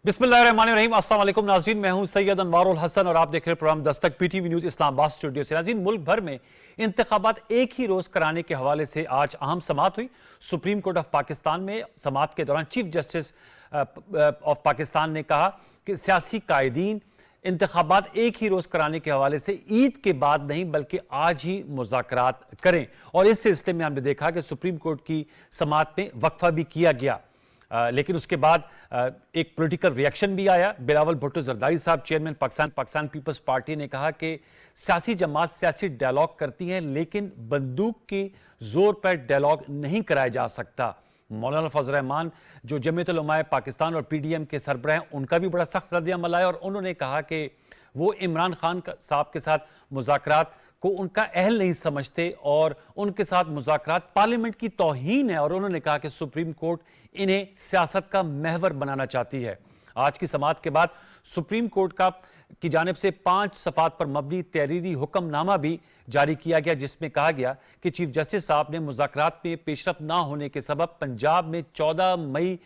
बिस्मिल्लाहिर्रहमानिर्रहीम। अस्सलाम वालेकुम नाज़रीन, मैं हूं सैयद अनवारुल हसन और आप देख रहे हैं programme Dastak PTV news Islamabad studio से। नाज़रीन, मुल्क भर में इंतखाबात एक ही रोज़ कराने के हवाले से आज अहम समाअत हुई। सुप्रीम कोर्ट ऑफ पाकिस्तान में समाअत के दौरान चीफ जस्टिस ऑफ पाकिस्तान ने कहा कि सियासी कायदीन इंतखाबात एक ही रोज़ कराने के हवाले से ईद के बाद नहीं बल्कि आज ही मुज़ाकरात करें। और इस सिलसिले में हमने देखा कि सुप्रीम कोर्ट की समाअत में वक्फा भी किया गया, लेकिन उसके बाद एक पॉलिटिकल रिएक्शन भी आया। बिलावल भुट्टो जरदारी साहब, चेयरमैन पाकिस्तान पीपल्स पार्टी, ने कहा कि सियासी जमात सियासी डायलॉग करती है लेकिन बंदूक के जोर पर डायलॉग नहीं कराया जा सकता। मौलाना फजल रहमान जो जमीयत उलमाए पाकिस्तान और पीडीएम के सरबराह हैं, उनका भी बड़ा सख्त रद्द-ए-अमल आया और उन्होंने कहा कि वो इमरान खान साहब के साथ मुज़ाकरात को उनका अहल नहीं समझते और उनके साथ मुज़ाकरात पार्लियामेंट की तौहीन है। और उन्होंने कहा कि सुप्रीम कोर्ट इन्हें सियासत का महवर बनाना चाहती है। आज की समाअत के बाद सुप्रीम कोर्ट की जानिब से 5 सफ़ात पर मबनी तहरीरी हुक्मनामा भी जारी किया गया, जिसमें कहा गया कि चीफ जस्टिस साहब ने मुज़ाकरात में पेशरफ ना होने के सबब पंजाब में 14 मई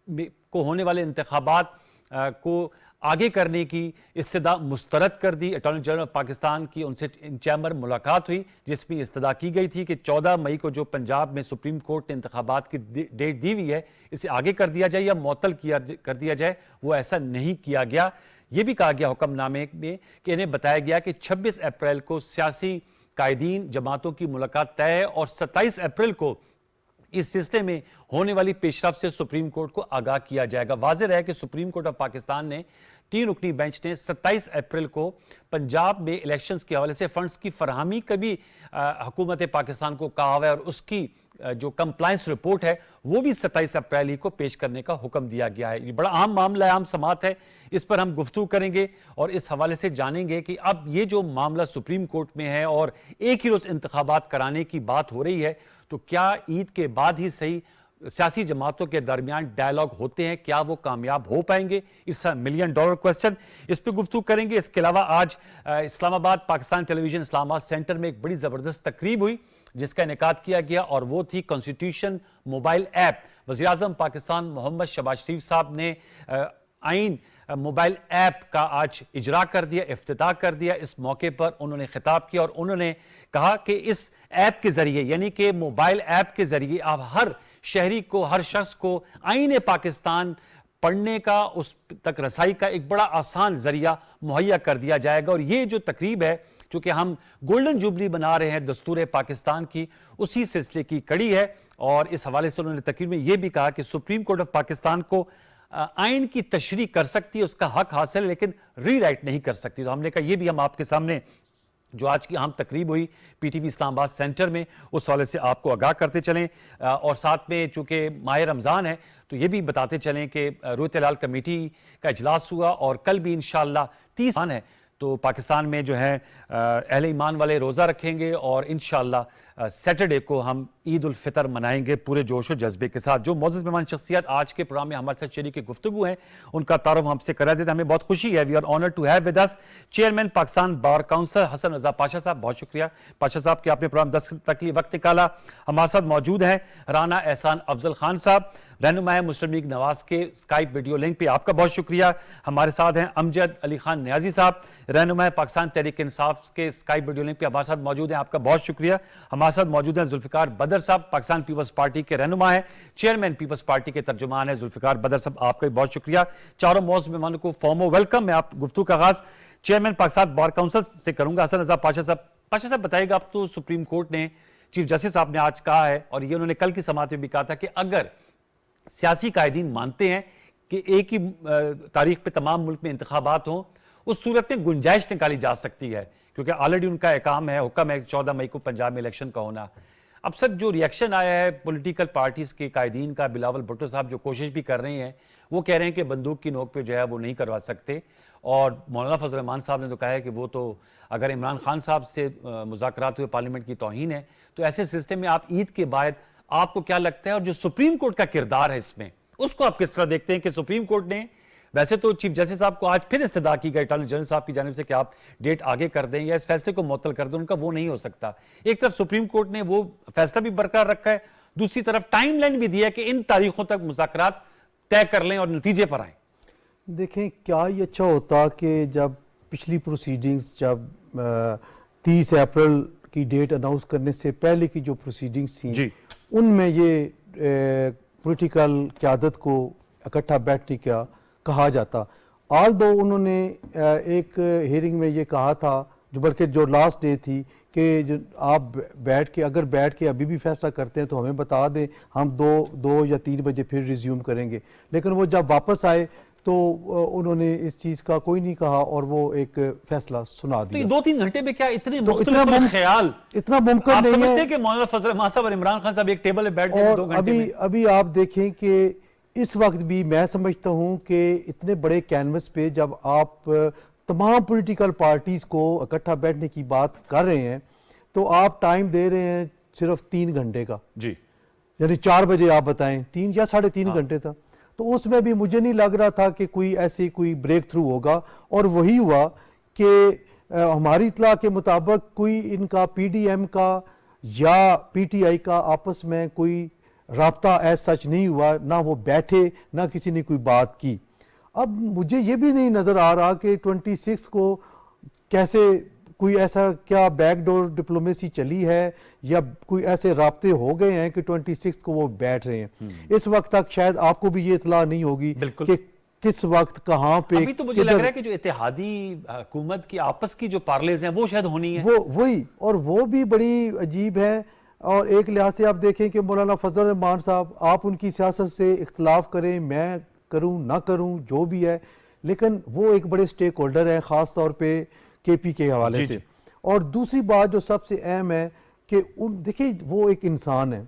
को होने वाले इंतखाबात को आगे करने की इस्तदा मुस्तरद कर दी। अटॉर्नी जनरल ऑफ पाकिस्तान की उनसे इन चैम्बर मुलाकात हुई, जिसमें इस्तदा की गई थी कि 14 मई को जो पंजाब में सुप्रीम कोर्ट ने इंतखाबात की डेट दी हुई है, इसे आगे कर दिया जाए या मुअत्तल कर दिया जाए। वो ऐसा नहीं किया गया। ये भी कहा गया हुक्मनामे में कि इन्हें बताया गया कि 26 अप्रैल को सियासी कायदीन जमातों की मुलाकात तय है और 27 अप्रैल को इस सिलसिले में होने वाली पेशरफ से सुप्रीम कोर्ट को आगाह किया जाएगा। वाज़ेह है कि सुप्रीम कोर्ट ऑफ पाकिस्तान ने 3 रुकनी बेंच ने 27 अप्रैल को पंजाब में इलेक्शंस के हवाले से फंड्स की फरहमी का भी हुकूमत पाकिस्तान को कहा हुआ है और उसकी जो कंप्लायंस रिपोर्ट है वो भी 27 अप्रैल ही को पेश करने का हुक्म दिया गया है। ये बड़ा आम मामला है, आम समाअत है, इस पर हम गुफ्तगू करेंगे और इस हवाले से जानेंगे कि अब ये जो मामला सुप्रीम कोर्ट में है और एक ही रोज इंतखाबात कराने की बात हो रही है, तो क्या ईद के बाद ही सही सियासी जमातों के दरमियान डायलॉग होते हैं, क्या वो कामयाब हो पाएंगे? It's $1 million question. इस पर गुफ्तगू करेंगे। इसके अलावा आज इस्लामाबाद पाकिस्तान टेलीविजन इस्लामाबाद सेंटर में एक बड़ी जबरदस्त तकरीब हुई जिसका इनेकाद किया गया और वो थी कॉन्स्टिट्यूशन मोबाइल ऐप। वज़ीर आज़म पाकिस्तान मोहम्मद शहबाज शरीफ साहब ने आइन मोबाइल ऐप का आज इजरा कर दिया, इफ्तिताह कर दिया। इस मौके पर उन्होंने खिताब किया और उन्होंने कहा कि इस ऐप के जरिए, यानी कि मोबाइल ऐप के जरिए, आप हर शहरी को, हर शख्स को आईन पाकिस्तान पढ़ने का, उस तक रसाई का एक बड़ा आसान जरिया मुहैया कर दिया जाएगा। और ये जो तकरीब है, चूंकि हम गोल्डन जुबली बना रहे हैं दस्तूर पाकिस्तान की, उसी सिलसिले की कड़ी है। और इस हवाले से उन्होंने तकरीर में यह भी कहा कि सुप्रीम कोर्ट ऑफ पाकिस्तान को आइन की तशरीह कर सकती है, उसका हक हासिल है, लेकिन रीराइट नहीं कर सकती। तो हमने कहा यह भी हम आपके सामने जो आज की अहम तकरीब हुई पीटीवी इस्लामाबाद सेंटर में, उस वाले से आपको आगाह करते चलें। और साथ में चूंकि माह रमज़ान है तो ये भी बताते चलें कि रुयत हिलाल कमेटी का इजलास हुआ और कल भी इंशाअल्लाह 30 है तो पाकिस्तान में जो है अहले ईमान वाले रोज़ा रखेंगे और इंशाअल्लाह सैटरडे को हम ईद उल फितर मनाएंगे पूरे जोश और जज्बे के साथ। जो मौजूद मेहमान शख्सियत आज के प्रोग्राम में हमारे साथ शरीक गुफ्तगू हैं, उनका तारुफ हमसे करा देते हमें बहुत खुशी है। We are honoured to have with us chairman Pakistan Bar Council Hasan Raza Pasha साहब। बहुत शुक्रिया पाशा साहब कि आपने प्रोग्राम 10 तक लिए वक्त निकाला। हमारे साथ मौजूद हैं राना एहसान अफजल खान साहब, रहनुमा है मुस्लिम लीग नवाज के स्काइप वीडियो लिंक पे, आपका बहुत शुक्रिया। हमारे साथ हैं अमजद अली खान न्याजी साहब, रहनुमा है पाकिस्तान तहरीक इंसाफ के स्काइप वीडियो लिंक पे हमारे साथ मौजूद हैं, आपका बहुत शुक्रिया। हमारे साथ मौजूद हैं जुल्फिकार बदर साहब, पाकिस्तान पीपल्स पार्टी के रहनुमा है, चेयरमैन पीपल्स पार्टी के तर्जुमान है जुल्फिकार बदर साहब, आपका भी बहुत शुक्रिया। चारों मौजूद मेहमानों को फॉर्मो वेलकम। मैं आप गुफ्तगू का आगाज चेयरमैन पाकिस्तान बार काउंसिल से करूंगा, हसन रजा पाशा साहब। पाशा साहब बताइएगा, अब तो सुप्रीम कोर्ट ने, चीफ जस्टिस साहब ने आज कहा है और ये उन्होंने कल की समाअत में भी कहा था कि अगर सियासी कायदीन मानते हैं कि एक ही तारीख पे तमाम मुल्क में इंतखाबात हों, उस सूरत में गुंजाइश निकाली जा सकती है, क्योंकि ऑलरेडी उनका एकाम है, हुक्म है 14 मई को पंजाब में इलेक्शन का होना। अब सर जो रिएक्शन आया है पॉलिटिकल पार्टीज के कायदीन का, बिलावल भुट्टो साहब जो कोशिश भी कर रहे हैं, वो कह रहे हैं कि बंदूक की नोक पे जो है वो नहीं करवा सकते। और मौलाना फजल रहमान साहब ने तो कहा है कि वो तो अगर इमरान खान साहब से मुज़ाकरात हुए पार्लियामेंट की तौहीन है। तो ऐसे सिलसिले में आप ईद के बाद आपको क्या लगता है, और जो सुप्रीम कोर्ट का किरदार है इसमें, उसको आप किस तरह देखते हैं कि सुप्रीम कोर्ट ने, वैसे तो चीफ जस्टिस साहब को आज फिर इस्तदा की गई अटॉर्नी जनरल साहब की जानिब से कि आप डेट आगे कर दें या इस फैसले को मुअत्तल कर दें, उनका वो नहीं हो सकता। एक तरफ सुप्रीम कोर्ट ने वो फैसला भी बरकरार रखा है, दूसरी तरफ टाइमलाइन भी दिया कि इन तारीखों तक मुज़ाकरात तय कर लें और नतीजे पर आए। देखें, क्या ये अच्छा होता कि जब पिछली प्रोसीडिंग्स, जब 30 अप्रैल की डेट अनाउंस करने से पहले की जो प्रोसीडिंग्स थी जी उनमें ये पॉलिटिकल क़यादत को इकट्ठा बैठने का कहा जाता। आल दो उन्होंने एक हियरिंग में ये कहा था, जो बल्कि जो लास्ट डे थी, कि जो आप बैठ के अभी भी फैसला करते हैं तो हमें बता दें, हम दो या 3 बजे फिर रिज्यूम करेंगे। लेकिन वो जब वापस आए तो उन्होंने इस चीज़ का कोई नहीं कहा और वो एक फैसला सुना तो ये दिया। 2-3 घंटे में क्या इतने तो मुख्तलिफ ख्याल इतना मुमकिन आप नहीं समझते है। हैं कि मौलाना फजल रहमान साहब और इमरान खान साहब एक टेबल पे बैठ जाएंगे 2 घंटे में? अभी आप देखें कि इस वक्त भी मैं समझता हूं कि इतने बड़े कैनवस पे जब आप तमाम पॉलिटिकल पार्टीज को इकट्ठा बैठने की बात कर रहे हैं तो आप टाइम दे रहे हैं सिर्फ 3 घंटे का, जी यानी 4 बजे आप बताएं 3 या 3.5 घंटे था। तो उसमें भी मुझे नहीं लग रहा था कि कोई ब्रेक थ्रू होगा। और वही हुआ कि हमारी इतला के मुताबिक कोई इनका पीडीएम का या पीटीआई का आपस में कोई राब्ता ऐसा सच नहीं हुआ, ना वो बैठे ना किसी ने कोई बात की। अब मुझे ये भी नहीं नज़र आ रहा कि 26 को कैसे कोई ऐसा क्या बैकडोर डिप्लोमेसी चली है या कोई ऐसे राब्ते हो गए हैं कि 26 को वो बैठ रहे हैं। इस वक्त तक शायद आपको भी ये इतला नहीं होगी कि किस वक्त कहाँ पे। अभी तो मुझे लग रहा है कि जो इत्तेहादी हुकूमत की आपस की जो पार्लेज हैं वो शायद होनी है, वो वही, और वो भी बड़ी अजीब है। और एक लिहाज से आप देखें कि मौलाना फजल रहमान साहब, आप उनकी सियासत से इख्तलाफ करें, मैं करूं ना करूं जो भी है, लेकिन वो एक बड़े स्टेक होल्डर हैं ख़ास तौर पे केपी के हवाले से। और दूसरी बात जो सबसे अहम है कि देखिए वो एक इंसान है,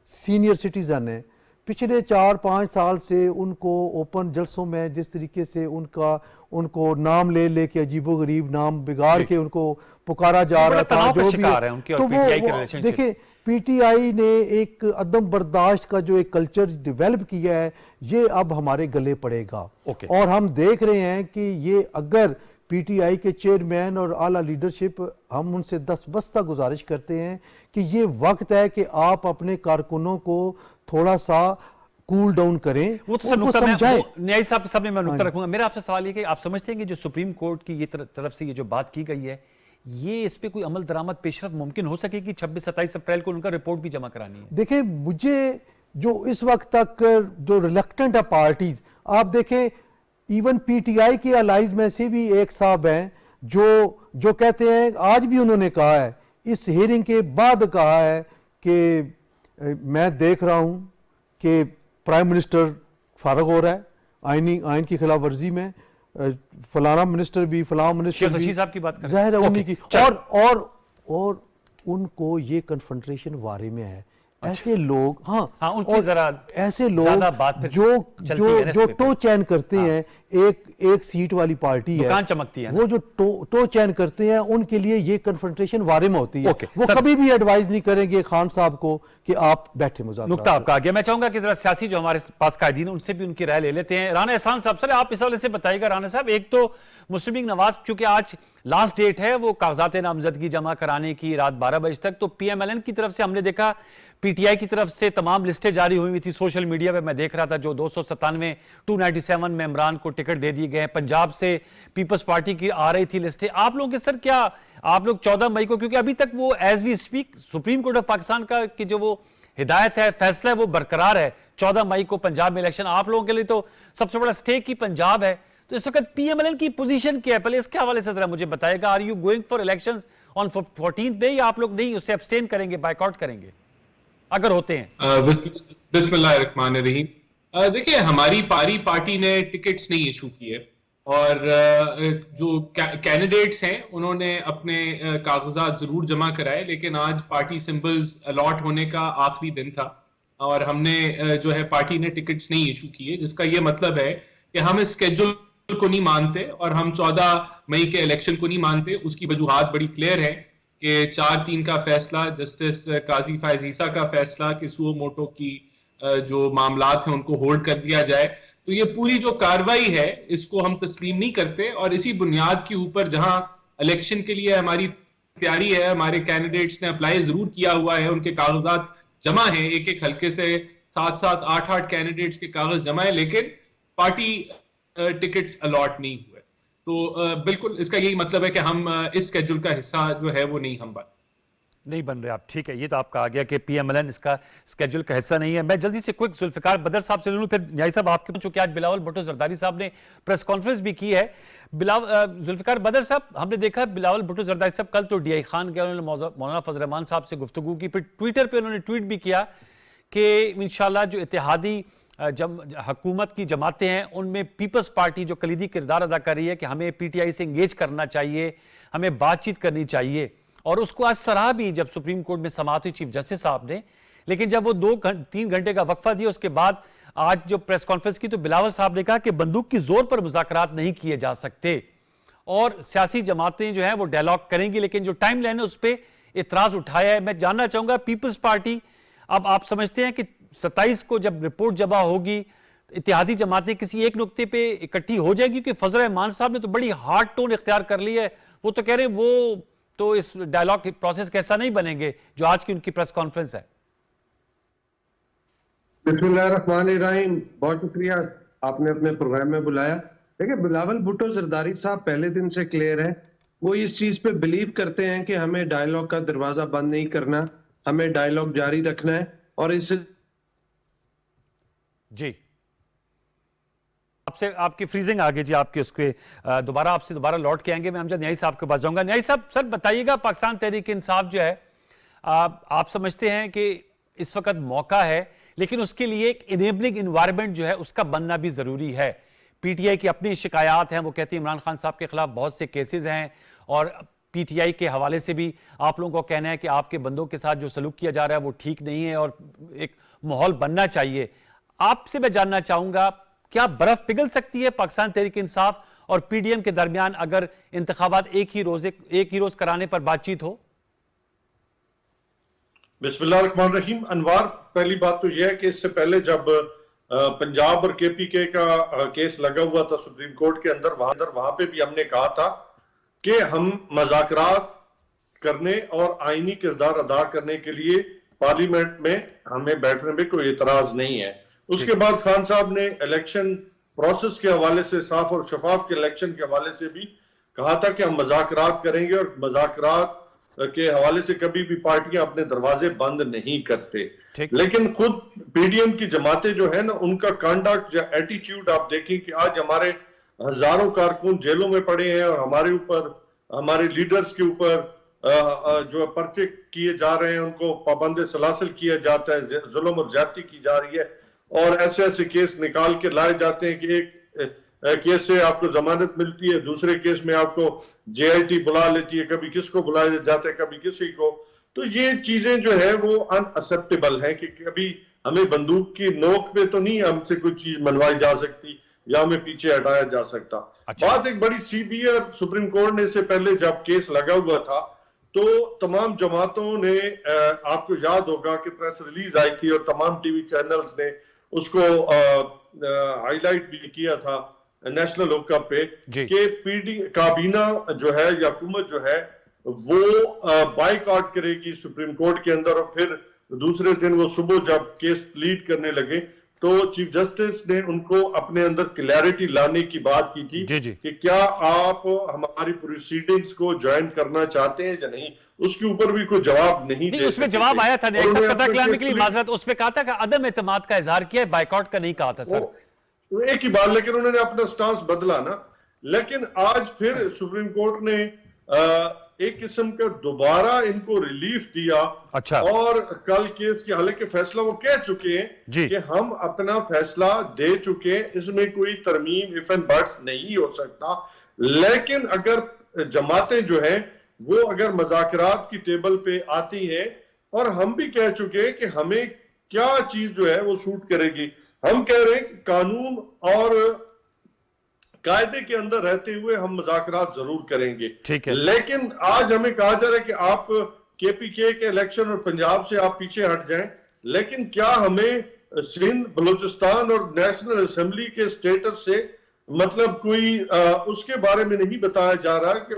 सीनियर सिटीज़न है। पिछले 4-5 साल से उनको ओपन जलसों में जिस तरीके से उनको नाम ले के अजीबो गरीब नाम बिगाड़ के उनको पुकारा जा रहा था, जो भी है, तो वो देखिए पीटीआई ने एक अदम बर्दाश्त का जो एक कल्चर डेवलप किया है, ये अब हमारे गले पड़ेगा। और हम देख रहे हैं कि ये अगर पीटीआई के चेयरमैन और आला लीडरशिप, हम उनसे दस्तबस्ता गुजारिश करते हैं कि ये वक्त है कि आप अपने कारकुनों को थोड़ा सा कूल डाउन करें, वो तो समझाएं। न्यायी साहब के सामने मैं नुक्ता रखूंगा। मेरा आपसे सवाल ये कि आप समझते हैं कि जो सुप्रीम कोर्ट की ये तरफ से ये जो बात की गई है, ये इस पे कोई अमल दरामद पेशरफ मुमकिन हो सके कि 26-27 अप्रैल को उनका रिपोर्ट भी जमा करानी है? देखिए, मुझे जो इस वक्त तक जो रिलक्टेंट है पार्टीज, आप देखें इवन पीटीआई के अलाइज में से भी एक साहब हैं जो कहते हैं, आज भी उन्होंने कहा है, इस हियरिंग के बाद कहा है कि मैं देख रहा हूं कि प्राइम मिनिस्टर फारग हो रहा है आइन की खिलाफ वर्जी में, फलाना मिनिस्टर भी, फलाना मिनिस्टर भी, साहब की बात जाहिर है उन्हीं की। और उनको ये कन्फ्रंटेशन वारे में है। ऐसे लोग उनकी जरा ऐसे लोग जो टो चैन करते हैं, एक सीट वाली पार्टी है, दुकान चमकती है, वो जो टो चैन करते हैं, उनके लिए ये कन्फ्रंटेशन वारे में होती है। वो कभी भी एडवाइस नहीं करेंगे खान साहब को कि आप बैठे मुज़ाकरा। नुक्ता आपका आ गया। मैं चाहूंगा कि जरा सियासी जो हमारे पास कायदीन है उनसे भी उनकी राय ले लेते हैं। राना एहसान साहब, सर आप इस हवाले से बताइएगा। राना साहब, एक तो मुस्लिम लीग नवाज, क्योंकि आज लास्ट डेट है वो कागजात नामजदगी जमा कराने की, रात 12 बजे तक, तो पीएमएलएन की तरफ से हमने देखा, पीटीआई की तरफ से तमाम लिस्टें जारी हुई थी। सोशल मीडिया पे मैं देख रहा था, जो 297 297 में इमरान को टिकट दे दिए गए। पंजाब से पीपल्स पार्टी की आ रही थी लिस्टें। आप लोग के सर, क्या आप लोग 14 मई को, क्योंकि अभी तक वो as we speak Supreme Court of Pakistan का की जो वो हिदायत है, फैसला है, वो बरकरार है, 14 मई को पंजाब में इलेक्शन। आप लोगों के लिए तो सबसे बड़ा स्टेक ही पंजाब है, तो इस वक्त पीएमएलएन की पोजीशन क्या है, पहले इसके हवाले से जरा मुझे बताएगा। Are you going for elections on 14th May, या आप लोग नहीं, उससे अब्सटेन करेंगे, बायकॉट करेंगे अगर होते हैं? बिस्मिल्लाहिर्रहमानिर्रहीम। देखिए, हमारी पार्टी ने टिकट्स नहीं इशू किए और जो कैंडिडेट्स हैं उन्होंने अपने कागजात जरूर जमा कराए, लेकिन आज पार्टी सिंबल्स अलॉट होने का आखिरी दिन था और हमने जो है पार्टी ने टिकट्स नहीं इशू किए, जिसका ये मतलब है कि हम इस स्केड्यूल को नहीं मानते और हम 14 मई के इलेक्शन को नहीं मानते। उसकी वजूहात बड़ी क्लियर है कि 4-3 का फैसला, जस्टिस काजी फायज ईसा का फैसला कि सुओ मोटो की जो मामलात हैं उनको होल्ड कर दिया जाए, तो ये पूरी जो कार्रवाई है इसको हम तस्लीम नहीं करते। और इसी बुनियाद के ऊपर जहां इलेक्शन के लिए हमारी तैयारी है, हमारे कैंडिडेट्स ने अप्लाई जरूर किया हुआ है, उनके कागजात जमा है, एक हल्के से 7-7, 8-8 कैंडिडेट्स के कागज जमा है, लेकिन पार्टी टिकट्स अलॉट नहीं हुए। तो बिल्कुल इसका यही मतलब है कि हम इस स्केड्यूल का हिस्सा जो है वो नहीं बन रहे आप। ठीक है, ये तो आपका आ गया कि पीएमएलएन इसका स्केड्यूल का हिस्सा नहीं है। मैं जल्दी से क्विक जुल्फिकार बदर साहब से ले लूं, फिर न्याई साहब आपके, चूंकि आज बिलावल भुट्टो जरदारी साहब ने प्रेस कॉन्फ्रेंस भी की है। जुल्फिकार बदर साहब, हमने देखा बिलावल भुट्टो जरदारी साहब कल तो डीआई खान गए, उन्होंने मौलाना फजल रहमान साहब से गुफ्तगू की, फिर ट्विटर पर उन्होंने ट्वीट भी किया कि इंशाल्लाह जो इत्तेहादी हुकूमत की जमातें हैं उनमें पीपल्स पार्टी जो कलीदी किरदार अदा कर रही है कि हमें पीटीआई से इंगेज करना चाहिए, हमें बातचीत करनी चाहिए। और उसको आज सराहा भी जब सुप्रीम कोर्ट में समाअत हुई चीफ जस्टिस साहब ने, लेकिन जब वो 2-3 घंटे का वक्फा दिया उसके बाद आज जो प्रेस कॉन्फ्रेंस की तो बिलावल साहब ने कहा कि बंदूक की जोर पर मुज़ाकरात नहीं किए जा सकते और सियासी जमातें जो हैं वो डायलॉग करेंगी, लेकिन जो टाइम लाइन है उस पर इतराज उठाया है। मैं जानना चाहूंगा पीपल्स पार्टी, अब आप समझते हैं कि 27 को जब रिपोर्ट जमा होगी इत्तेहादी जमातें किसी एक नुक्ते पे इकट्ठी हो जाएगी? क्योंकि फजल रहमान साहब ने तो बड़ी हार्ड टोन इख्तियार कर ली है, वो तो कह रहे हैं वो तो इस डायलॉग प्रोसेस कैसा नहीं बनेंगे जो आज की उनकी प्रेस कॉन्फ्रेंस है। बिस्मिल्लाहिर्रहमानिर्रहीम, बहुत शुक्रिया आपने अपने प्रोग्राम में बुलाया। देखिए, बिलावल भुट्टो जरदारी साहब पहले दिन से क्लियर है, वो इस चीज पे बिलीव करते हैं कि हमें डायलॉग का दरवाजा बंद नहीं करना, हमें डायलॉग जारी रखना है। और इससे जी आपसे आपकी फ्रीजिंग आ गई जी, आपके उसके आपसे दोबारा लौट के आएंगे। मैं अमजद न्याई साहब के पास जाऊंगा। न्याई साहब, सर बताइएगा, पाकिस्तान तहरीक इंसाफ जो है आप समझते हैं कि इस वक्त मौका है, लेकिन उसके लिए एक इनेबलिंग इन्वायरमेंट जो है उसका बनना भी जरूरी है। पीटीआई की अपनी शिकायत हैं, वो कहती है इमरान खान साहब के खिलाफ बहुत से केसेस हैं और पीटीआई के हवाले से भी आप लोगों का कहना है कि आपके बंदों के साथ जो सलूक किया जा रहा है वो ठीक नहीं है और एक माहौल बनना चाहिए। आपसे मैं जानना चाहूंगा, क्या बर्फ पिघल सकती है पाकिस्तान तहरीक इंसाफ और पीडीएम के दरमियान अगर इंतखाबात एक ही रोज कराने पर बातचीत हो? बिस्मिल्लाहिर्रहमानिर्रहीम। अनवार, पहली बात तो यह है कि इससे पहले जब पंजाब और केपीके का केस लगा हुआ था सुप्रीम कोर्ट के अंदर, वहां पे भी हमने कहा था कि हम मज़ाकरात करने और आईनी किरदार अदा करने के लिए पार्लियामेंट में हमें बैठने में कोई इतराज नहीं है। उसके बाद खान साहब ने इलेक्शन प्रोसेस के हवाले से, साफ और शफाफ के इलेक्शन के हवाले से भी कहा था कि हम मज़ाकरात करेंगे और मज़ाकरात के हवाले से कभी भी पार्टियां अपने दरवाजे बंद नहीं करते। लेकिन खुद पीडीएम की जमातें जो है ना, उनका कंडक्ट या एटीट्यूड आप देखें कि आज हमारे हजारों कारकुन जेलों में पड़े हैं और हमारे ऊपर, हमारे लीडर्स के ऊपर जो पर्चे किए जा रहे हैं, उनको पाबंद सलासिल किया जाता है, जुल्म और ज्यादती की जा रही है और ऐसे ऐसे केस निकाल के लाए जाते हैं कि एक केस से आपको जमानत मिलती है, दूसरे केस में आपको जेआईटी बुला लेती है, कभी किसको बुलाया जाता है कभी किसी को। तो ये चीजें जो है वो अनएक्सेप्टेबल है कि कभी हमें बंदूक की नोक पे तो नहीं हमसे कोई चीज मनवाई जा सकती या हमें पीछे हटाया जा सकता। बात एक बड़ी सीधी है। सुप्रीम कोर्ट ने इससे पहले जब केस लगा हुआ था तो तमाम जमातों ने, आपको याद होगा कि प्रेस रिलीज आई थी और तमाम टीवी चैनल्स ने उसको हाईलाइट भी किया था नेशनल हुक्म पे कि पीडी काबीना जो है या हुकूमत जो है वो बाइकआउट करेगी सुप्रीम कोर्ट के अंदर। और फिर दूसरे दिन वो सुबह जब केस प्लीड करने लगे तो चीफ जस्टिस ने उनको अपने अंदर क्लैरिटी लाने की बात की थी कि क्या आप हमारी प्रोसीडिंग्स को ज्वाइन करना चाहते हैं या नहीं। उसके ऊपर भी कोई जवाब नहीं दे उसमें जवाब आया था के लिए माजरत, उसमें कहा था कि अदम एतमाद का इजहार किया, बाइकआउट का नहीं कहा था सर। एक ही बात, लेकिन उन्होंने अपना स्टांस बदला ना। लेकिन आज फिर सुप्रीम कोर्ट ने एक किस्म का दोबारा इनको रिलीफ दिया। अच्छा। और कल केस की, हालांकि फैसला वो कह चुके हैं कि हम अपना फैसला दे चुके हैं, इसमें कोई तरमीम इफ एंड बट्स नहीं हो सकता। लेकिन अगर जमातें जो है वो अगर मज़ाकरात की टेबल पे आती हैं, और हम भी कह चुके हैं कि हमें क्या चीज जो है वो सूट करेगी। हम कह रहे हैं कि कानून और कायदे के अंदर रहते हुए हम मुज़ाकरात जरूर करेंगे। ठीक है। लेकिन आज हमें कहा जा रहा है कि आप केपीके के इलेक्शन और पंजाब से आप पीछे हट जाएं, लेकिन क्या हमें सिंध, बलूचिस्तान और नेशनल असेंबली के स्टेटस से मतलब कोई उसके बारे में नहीं बताया जा रहा कि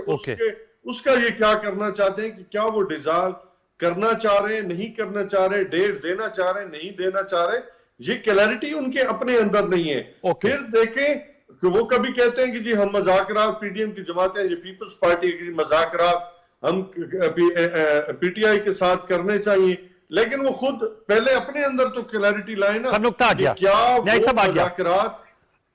उसका ये क्या करना चाहते हैं, कि क्या वो डिसॉल्व करना चाह रहे हैं, नहीं करना चाह रहे, डेट देना चाह रहे, नहीं देना चाह रहे। ये क्लैरिटी उनके अपने अंदर नहीं है। फिर देखें कि वो कभी कहते हैं कि जी हम मजाकरात, पीडीएम की जमातें, ये पीपल्स पार्टी की मजाकरात हम पीटीआई के साथ करने चाहिए, लेकिन वो खुद पहले अपने अंदर तो क्लैरिटी लाए ना सब नुक्ता आ कि गया। क्या न्याय वो साहब आ गया। मजाकरात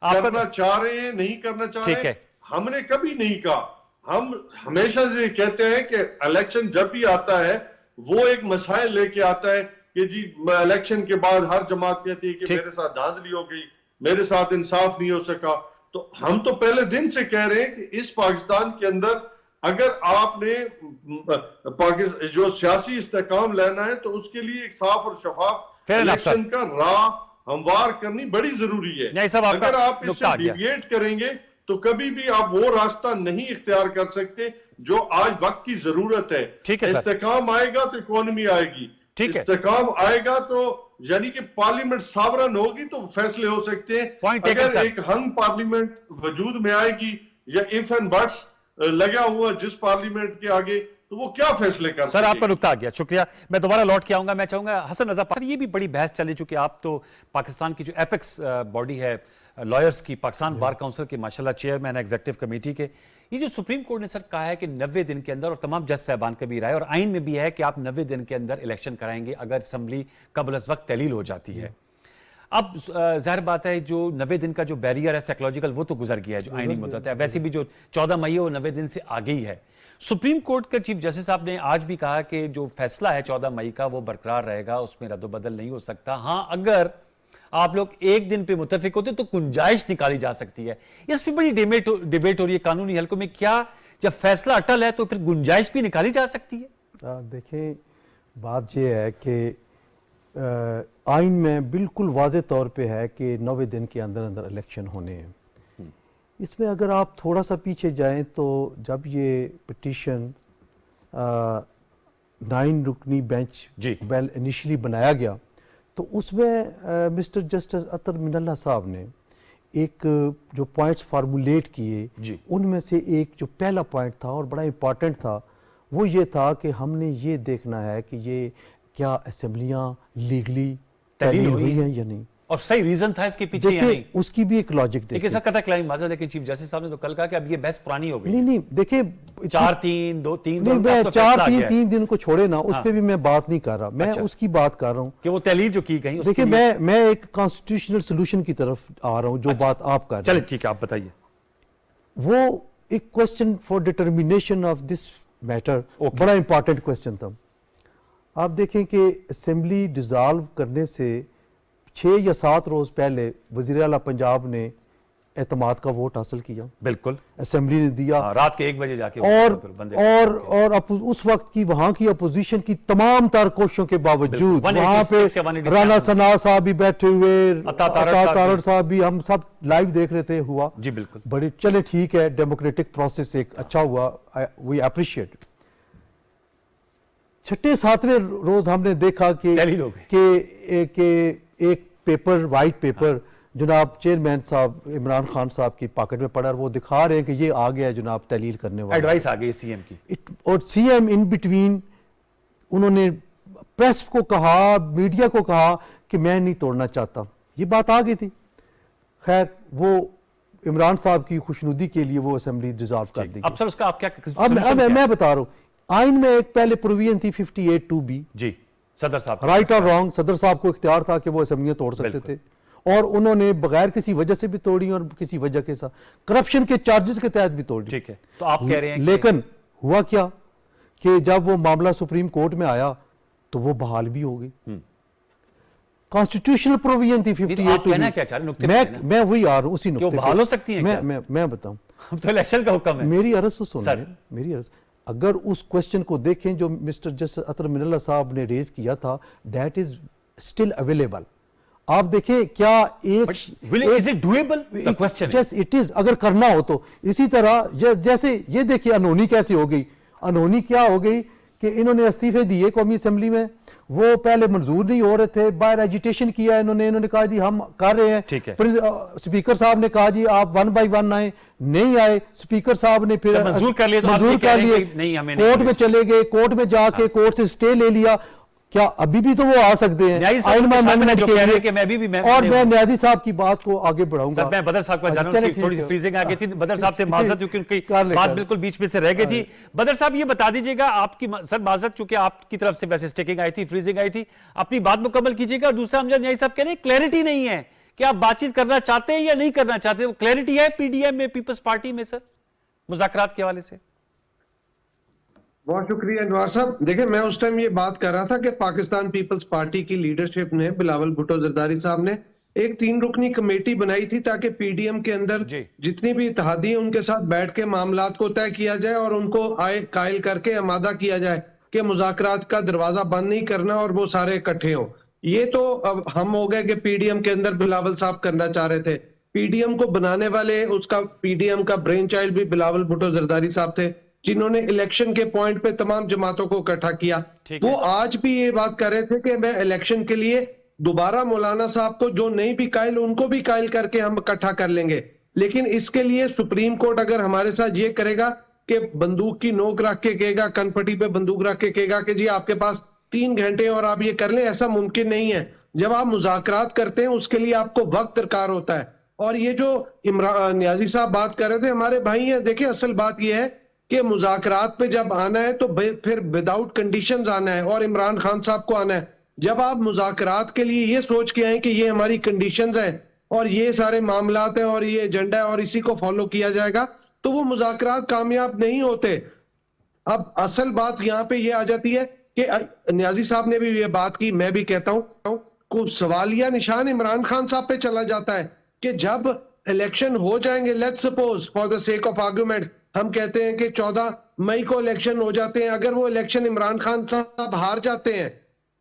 करना चाह रहे हैं, नहीं करना चाह ठीक रहे है। हैं। हमने कभी नहीं कहा। हम हमेशा ये कहते हैं कि इलेक्शन जब भी आता है वो एक मसाइल लेके आता है कि जी इलेक्शन के बाद हर जमात कहती है कि ठीक। मेरे साथ धांधली हो गई, मेरे साथ इंसाफ नहीं हो सका। तो हम तो पहले दिन से कह रहे हैं कि इस पाकिस्तान के अंदर अगर आपने पाकिस्तान जो सियासी इस्तेकाम लेना है तो उसके लिए एक साफ और शफाफ Fair enough, इलेक्शन का राह हमवार करनी बड़ी जरूरी है। नहीं साहब, आपका अगर आप नुक्ता आ इससे गया। डिविएट करेंगे तो कभी भी आप वो रास्ता नहीं इख्तियार कर सकते जो आज वक्त की जरूरत है। ठीक है सर। इस्तेकाम आएगा तो इकोनॉमी आएगी, ठीक है। इस्तेकाम आएगा तो यानी कि पार्लियामेंट सावरन होगी तो फैसले हो सकते हैं। Point taken, अगर सर। एक हंग पार्लियामेंट वजूद में आएगी या इफ एंड बट्स लगा हुआ जिस पार्लियामेंट के आगे, तो वो क्या फैसले कर सर, आपका सकेगी? नुक्ता आ गया, शुक्रिया। मैं दोबारा लौट के आऊंगा। मैं चाहूंगा हसन रजा, ये भी बड़ी बहस चली, चूंकि आप तो पाकिस्तान की जो एपेक्स बॉडी है लॉयर्स की, पाकिस्तान बार काउंसिल के माशाल्लाह चेयरमैन है एग्जीक्यूटिव कमेटी के, ये जो सुप्रीम कोर्ट ने सर कहा है कि 90 दिन के अंदर, और तमाम जज साहबान का भी राय और आइन में भी है कि आप 90 दिन के अंदर इलेक्शन कराएंगे अगर असम्बली कबल अज वक्त तहलील हो जाती है। अब जाहिर बात है जो 90 दिन का जो बैरियर है साइकोलॉजिकल, वो तो गुजर गया है, जो आईनी मुद्दत है। वैसे भी जो 14 मई है वो 90 दिन से आगे ही है। सुप्रीम कोर्ट के चीफ जस्टिस साहब ने आज भी कहा कि जो फैसला है 14 मई का वो बरकरार रहेगा, उसमें रद्दोबदल नहीं हो सकता। हाँ, अगर आप लोग एक दिन पे मुत्तफिक होते तो गुंजाइश निकाली जा सकती है। इस पर बड़ी डिबेट हो रही है कानूनी हलकों में, क्या जब फैसला अटल है तो फिर गुंजाइश भी निकाली जा सकती है? देखें, बात यह है कि आइन में बिल्कुल वाज़े तौर पे है कि 90 दिन के अंदर अंदर इलेक्शन होने हैं। इसमें अगर आप थोड़ा सा पीछे जाएं तो जब ये पिटीशन 9 रुकनी बेंच वेल इनिशियली बनाया गया तो उसमें मिस्टर जस्टिस अतर मिनल्ला साहब ने एक जो पॉइंट्स फार्मूलेट किए, उनमें से एक जो पहला पॉइंट था और बड़ा इम्पॉर्टेंट था वो ये था कि हमने ये देखना है कि ये क्या असेंबलियां लीगली तहलील हुई हैं या नहीं, और सही रीजन था इसके पीछे या नहीं। उसकी भी एक लॉजिक देखिए सर, कथा क्लाइम माजर, लेकिन चीफ जस्टिस साहब ने तो कल कहा कि अब ये बहस पुरानी हो गई। नहीं देखिए 4-3-2-3 नहीं, मैं 4-3 दिन को छोड़े ना, उस पे भी मैं बात नहीं कर रहा, मैं उसकी बात कर रहा हूँ कि वो तहलील जो की गई। देखिए मैं एक कॉन्स्टिट्यूशनल सोल्यूशन की तरफ आ रहा हूँ, जो बात आप कर रहे हैं। चलिए ठीक है, आप बताइए। वो एक question for determination of this matter बड़ा इंपॉर्टेंट क्वेश्चन था। आप देखें कि असेंबली डिसॉल्व करने से 6 या 7 रोज पहले वज़ीर आला पंजाब ने एतमाद का वोट हासिल किया, बिल्कुल असेंबली ने दिया, रात के 1 बजे जाके और उस वक्त की वहां की अपोजिशन की तमाम तर कोशिशों के बावजूद वहां पे राना सना साहब भी बैठे हुए, अता तारड़ साहब भी, हम सब लाइव देख रहे थे, हुआ जी बिल्कुल। बड़े चले ठीक है, डेमोक्रेटिक प्रोसेस एक अच्छा हुआ, वी अप्रिशिएट। 6-7वें रोज हमने देखा कि एक पेपर, वाइट पेपर जनाब चेयरमैन साहब इमरान खान साहब की पॉकेट में पड़ा, वो दिखा रहे हैं कि ये आ गया जनाब तहलील करने वाला, एडवाइस आ गई सीएम की। और सीएम इन बिटवीन उन्होंने प्रेस को कहा, मीडिया को कहा कि मैं नहीं तोड़ना चाहता, ये बात आ गई थी। खैर वो इमरान साहब की खुशनुदी के लिए वो असेंबली डिसॉल्व कर दी। अब सर उसका आप क्या? अब मैं बता रहा हूँ, आइन में एक पहले प्रोविजन थी 58(2)B जी, सदर साहब, राइट और रॉन्ग, सदर साहब को इख्तियार था कि वो असेंबलियां तोड़ सकते थे, और उन्होंने बगैर किसी वजह से भी तोड़ी और किसी वजह के साथ करप्शन के चार्जेस के तहत भी तोड़ी। ठीक है, तो आप कह रहे हैं लेकिन हुआ क्या कि जब वो मामला सुप्रीम कोर्ट में आया तो वो बहाल भी हो गई। कॉन्स्टिट्यूशनल प्रोविजन थी 58(2)B। मैं वही आ रहा हूँ उसी नुक्ते पे, बहाल हो सकती है। मैं बताऊं, तो इलेक्शन का हुक्म है। मेरी अर्ज तो सुनिए, मेरी अर्ज, अगर उस क्वेश्चन को देखें जो मिस्टर जस्टिस अतर मिनल्ला साहब ने रेज किया था, दैट इज स्टिल अवेलेबल। आप देखें क्या is it doable, the question yes it is, अगर करना हो तो। इसी तरह जैसे ये देखिए अनहोनी कैसे हो गई, अनहोनी क्या हो गई कि इन्होंने इस्तीफे दिए कौमी असेंबली में, वो पहले मंजूर नहीं हो रहे थे, बाहर एजिटेशन किया इन्होंने कहा जी हम कर रहे हैं, स्पीकर साहब ने कहा जी आप 1 by 1 आए, नहीं आए, स्पीकर साहब ने फिर मंजूर कर लिए, कोर्ट में चले गए, कोर्ट में जाके कोर्ट से स्टे ले लिया, क्या अभी भी तो वो आ सकते हैं न्यायी साहब आइन के सामने अमेंडमेंट जो के कह रहे लिए। हैं कि मैं अभी भी और मैं न्याजी साहब की बात को आगे बढ़ाऊंगा। सर मैं बदर साहब का जाना, चलिए, उनकी थोड़ी सी ठीक है। फ्रीजिंग आ गई थी, बदर साहब से माजरत क्योंकि उनकी कर ले, बात कर ले। बिल्कुल बीच में से रह गई थी। बदर साहब ये बता दीजिएगा आपकी सर माजरत क्योंकि आपकी तरफ से वैसे स्टेकिंग आई थी, फ्रीजिंग आई थी, अपनी बात मुकम्मल कीजिएगा। और दूसरा अमजद न्यायी साहब कह रहे हैं क्लैरिटी नहीं है कि आप बातचीत करना चाहते हैं या नहीं करना चाहते, वो क्लैरिटी है पीडीएम में, पीपल्स पार्टी में सर मुज़ाकरात के हवाले से? बहुत शुक्रिया अनवार साहब। देखिए, मैं उस टाइम ये बात कर रहा था कि पाकिस्तान पीपल्स पार्टी की लीडरशिप ने, बिलावल भुट्टो जरदारी साहब ने एक 3 रुकनी कमेटी बनाई थी ताकि पीडीएम के अंदर जी। जितनी भी इत्तेहादी हैं उनके साथ बैठ के मामलात को तय किया जाए और उनको आए कायल करके आमादा किया जाए कि मुज़ाकरात का दरवाजा बंद नहीं करना और वो सारे इकट्ठे हों। ये तो अब हम हो गए कि पीडीएम के अंदर बिलावल साहब करना चाह रहे थे। पीडीएम को बनाने वाले, उसका पीडीएम का ब्रेन चाइल्ड भी बिलावल भुट्टो जरदारी साहब थे, जिन्होंने इलेक्शन के पॉइंट पे तमाम जमातों को इकट्ठा किया। ठीक वो है। आज भी ये बात कर रहे थे कि मैं इलेक्शन के लिए दोबारा मौलाना साहब को, जो नहीं भी कायल, उनको भी कायल करके हम इकट्ठा कर लेंगे। लेकिन इसके लिए सुप्रीम कोर्ट अगर हमारे साथ ये करेगा कि बंदूक की नोक रख के कहेगा, कनपट्टी पे बंदूक रख के कहेगा कि जी आपके पास 3 घंटे और आप ये कर लें, ऐसा मुमकिन नहीं है। जब आप मुज़ाकरात करते हैं उसके लिए आपको वक्त दरकार होता है। और ये जो इमरान न्याजी साहब बात कर रहे थे, हमारे भाई हैं। देखिए, असल बात यह है कि मुज़ाकरात पे जब आना है तो फिर विदाउट कंडीशंस आना है और इमरान खान साहब को आना है। जब आप मुज़ाकरात के लिए ये सोच के आए कि ये हमारी कंडीशंस हैं और ये सारे मामलात हैं और ये एजेंडा है और इसी को फॉलो किया जाएगा, तो वो मुज़ाकरात कामयाब नहीं होते। अब असल बात यहाँ पे ये आ जाती है कि न्याजी साहब ने भी ये बात की, मैं भी कहता हूँ, को सवालिया निशान इमरान खान साहब पे चला जाता है कि जब इलेक्शन हो जाएंगे, let's suppose for the sake of argument, हम कहते हैं कि 14 मई को इलेक्शन हो जाते हैं। अगर वो इलेक्शन इमरान खान साहब हार जाते हैं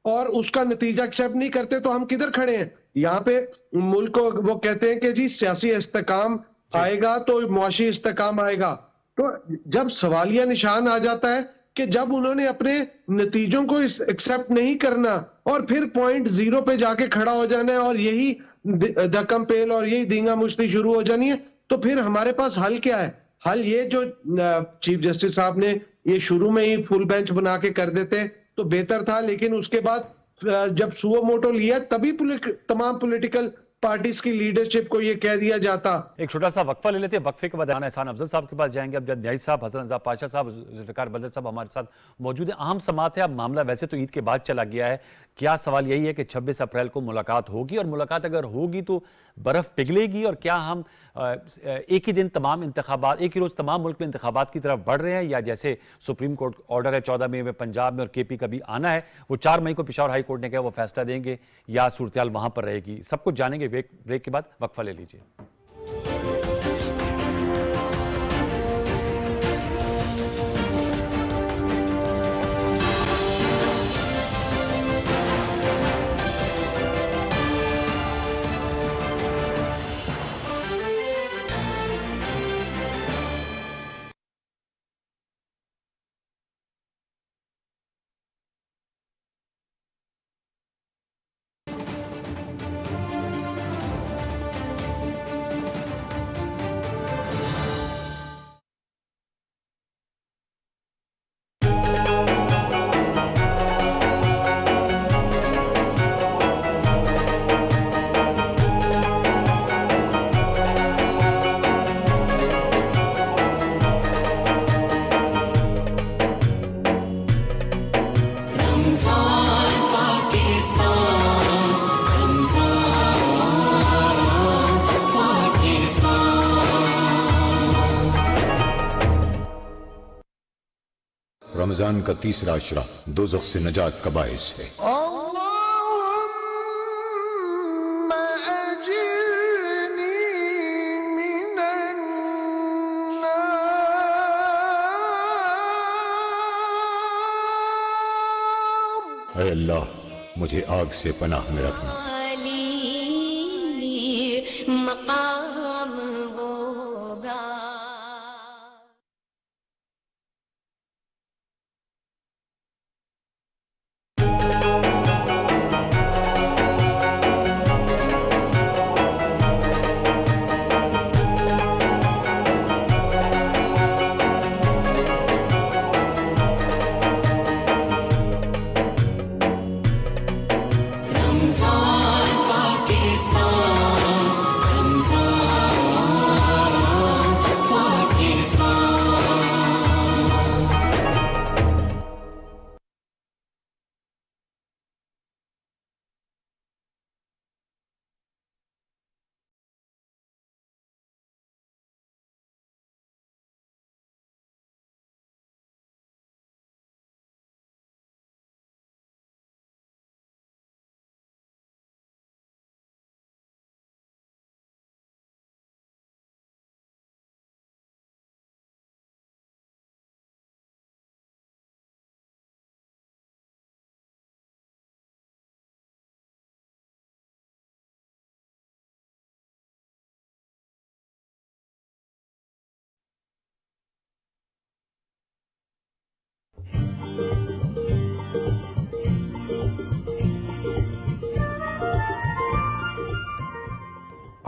और उसका नतीजा एक्सेप्ट नहीं करते तो हम किधर खड़े हैं? यहाँ पे मुल्क को वो कहते हैं कि जी सियासी इस्तेकाम आएगा तो मुआशी इस्तेकाम आएगा। तो जब सवालिया निशान आ जाता है कि जब उन्होंने अपने नतीजों को एक्सेप्ट नहीं करना और फिर पॉइंट 0 पे जाके खड़ा हो जाना है और यही धक्कम पेल और यही दींगा मुश्ती शुरू हो जानी है, तो फिर हमारे पास हल क्या है? हल ये जो चीफ जस्टिस साहब ने ये शुरू में ही फुल बेंच बना के कर देते तो बेहतर था, लेकिन उसके बाद जब सुओ मोटो लिया तभी तमाम पॉलिटिकल पार्टीज की लीडरशिप को ये कह दिया जाता। एक छोटा सा वक्फा ले लेते हैं, वक्फे के बाद आना एहसान अफजल साहब के पास जाएंगे। अब जब न्यायी साहब, हसन रज़ा पाशा साहब, जुल्फ़िकार बदर साहब हमारे साथ मौजूद है। अहम समात है। अब मामला वैसे तो ईद के बाद चला गया है, क्या सवाल यही है कि 26 अप्रैल को मुलाकात होगी, और मुलाकात अगर होगी तो बर्फ पिघलेगी, और क्या हम एक ही दिन तमाम इंतखाबात, एक ही रोज तमाम मुल्क में इंतखाबात की तरफ बढ़ रहे हैं, या जैसे सुप्रीम कोर्ट ऑर्डर है 14 मई में पंजाब में और केपी का भी आना है, वो 4 मई को पेशावर हाई कोर्ट ने कहा वो फैसला देंगे, या सूरत वहां पर रहेगी? सब कुछ जानेंगे ब्रेक के बाद। वक्फा ले लीजिए। रमजान का तीसरा अशरा दोज़ख से नजात का बाइस है। ऐ अल्लाह, मुझे आग से पनाह में रखना। मकाम होगा।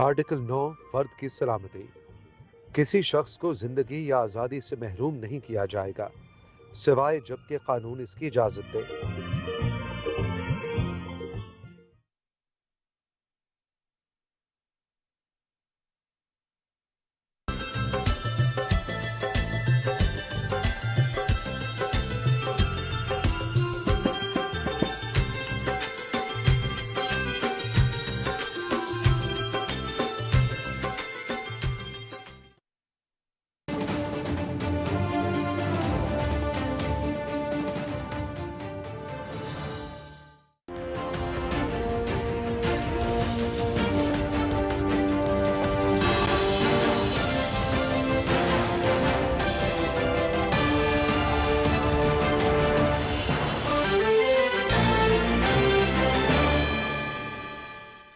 आर्टिकल 9 फर्द की सलामती। किसी शख्स को जिंदगी या आज़ादी से महरूम नहीं किया जाएगा सिवाय जबकि कानून इसकी इजाजत दे।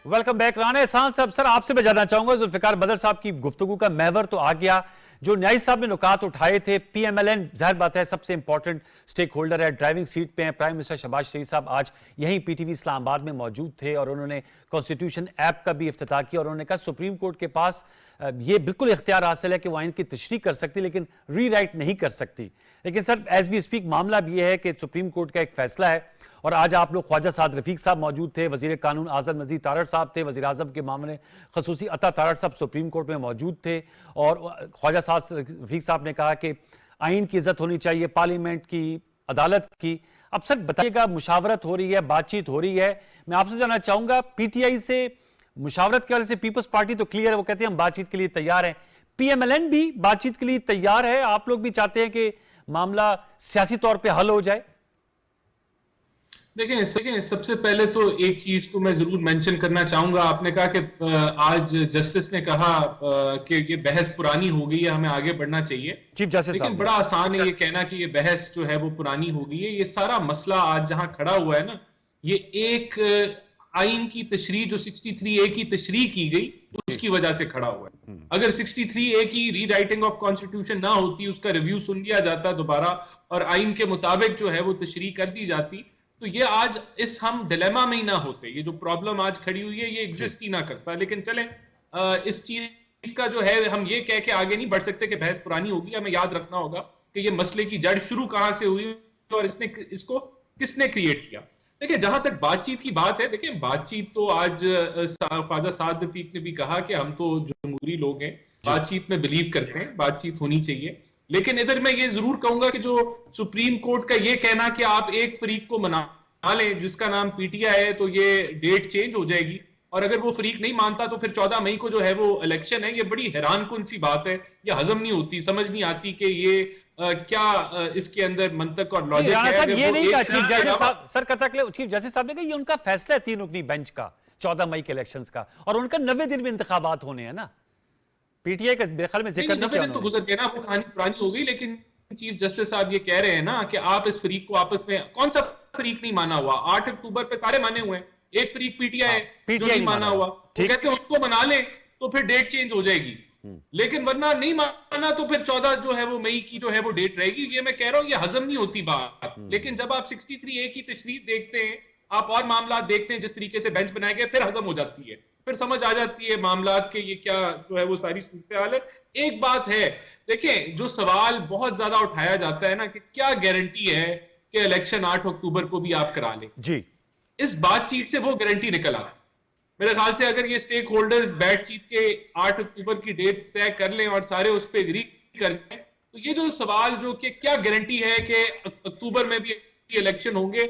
Welcome back. राना एहसान साहब, सर आपसे मैं जानना चाहूंगा, जुल्फिकार बदर साहब की गुफ्तगू का महवर तो आ गया, जो न्याई साहब ने नुकात उठाए थे। पीएमएलएन जाहिर बात है सबसे इंपॉर्टेंट स्टेक होल्डर है, ड्राइविंग सीट पे हैं। प्राइम मिनिस्टर शहबाज शरीफ साहब आज यहीं पीटीवी इस्लामाबाद में मौजूद थे और उन्होंने कॉन्स्टिट्यूशन ऐप का भी इफ्तिताह किया और उन्होंने कहा सुप्रीम कोर्ट के पास ये बिल्कुल इख्तियार हासिल है कि वो आइन की तशरीह कर सकती लेकिन रीराइट नहीं कर सकती। लेकिन सर एज वी स्पीक मामला भी है कि सुप्रीम कोर्ट का एक फैसला है और आज आप लोग ख्वाजा साद रफीक साहब मौजूद थे, वजीर कानून आज़म नज़ीर तारड़ साहब थे, वजीर आज़म के मामले खसूसी अता तारड़ साहब सुप्रीम कोर्ट में मौजूद थे और ख्वाजा साद रफीक साहब ने कहा कि आइन की इज्जत होनी चाहिए, पार्लियामेंट की, अदालत की। अब सर बताइएगा, मुशावरत हो रही है, बातचीत हो रही है, मैं आपसे जानना चाहूंगा पीटीआई से मुशावरत के वाले से पीपल्स पार्टी तो क्लियर है, वो कहते हैं हम बातचीत के लिए तैयार हैं, पीएमएलएन भी बातचीत के लिए तैयार है, आप लोग भी चाहते हैं कि मामला सियासी तौर पर हल हो जाए? देखिए सबसे पहले तो एक चीज को मैं जरूर मेंशन करना चाहूंगा। आपने कहा कि आज जस्टिस ने कहा कि ये बहस पुरानी हो गई है, हमें आगे बढ़ना चाहिए। चीफ जस्टिस, लेकिन बड़ा आसान है ये कहना कि ये बहस जो है वो पुरानी हो गई है। ये सारा मसला आज जहां खड़ा हुआ है ना, ये एक आइन की तशरीह जो 63A की तशरीह की गई उसकी वजह से खड़ा हुआ है। अगर 63A की रीराइटिंग ऑफ कॉन्स्टिट्यूशन ना होती, उसका रिव्यू सुन लिया जाता दोबारा और आइन के मुताबिक जो है वो तशरीह कर दी जाती, तो ये आज इस हम डिलेमा में ही ना होते। ये जो प्रॉब्लम आज खड़ी हुई है ये एग्जिस्ट ही ना करता। लेकिन चलें, इस चीज का जो है हम ये कह के आगे नहीं बढ़ सकते कि बहस पुरानी होगी। हमें याद रखना होगा कि ये मसले की जड़ शुरू कहां से हुई और इसको किसने क्रिएट किया। देखिए, जहां तक बातचीत की बात है, देखिए बातचीत तो आज ख्वाजा साद रफीक ने भी कहा कि हम तो जमहूरी लोग हैं, बातचीत में बिलीव करते हैं, बातचीत होनी चाहिए। लेकिन इधर मैं ये जरूर कहूंगा कि जो सुप्रीम कोर्ट का ये कहना कि आप एक फरीक को मना लें जिसका नाम पीटीआई है तो ये डेट चेंज हो जाएगी, और अगर वो फरीक नहीं मानता तो फिर 14 मई को जो है वो इलेक्शन है, ये बड़ी हैरानकुन सी बात है। ये हजम नहीं होती, समझ नहीं आती कि ये क्या इसके अंदर मंतक और लॉजिक है। ये नहीं कहा चीफ जस्टिस साहब, सर चीफ जस्टिस साहब ने कहा ये उनका फैसला है 3 रुकनी बेंच का 14 मई के इलेक्शंस का, और उनका 90 दिन में इंतखाबात होने हैं ना। पीटीआई का मेरे ख्याल में जिक्र नहीं किया, तो गुजर गया ना, वो कहानी पुरानी हो गई। लेकिन चीफ जस्टिस साहब ये कह रहे हैं ना कि आप इस फरीक को आपस में, कौन सा फरीक नहीं माना हुआ? 8 अक्टूबर पे सारे माने हुए हैं, एक फरीक पीटीआई है जो नहीं माना हुआ, तो कहते हैं उसको मना ले तो फिर डेट चेंज हो जाएगी। लेकिन वरना नहीं माना तो फिर 14 जो है वो मई की जो है वो डेट रहेगी। ये मैं कह रहा हूं, ये हजम नहीं होती बात। लेकिन जब आप 63A की तशरीह देखते हैं, आप और मामला देखते हैं जिस तरीके से बेंच बनाए गए, फिर हजम हो जाती है, फिर समझ आ जाती है मामला के ये क्या जो है वो सारी सूरत हाल है। एक बात है, देखें जो सवाल बहुत ज्यादा उठाया जाता है ना कि क्या गारंटी है कि इलेक्शन 8 अक्टूबर को भी आप करा लें जी, इस बातचीत से वो गारंटी निकल आती। मेरे ख्याल से अगर ये स्टेक होल्डर्स बातचीत के 8 अक्टूबर की डेट तय कर लें और सारे उस पर एग्री कर लें, तो ये जो सवाल जो कि क्या गारंटी है कि अक्टूबर में भी इलेक्शन होंगे,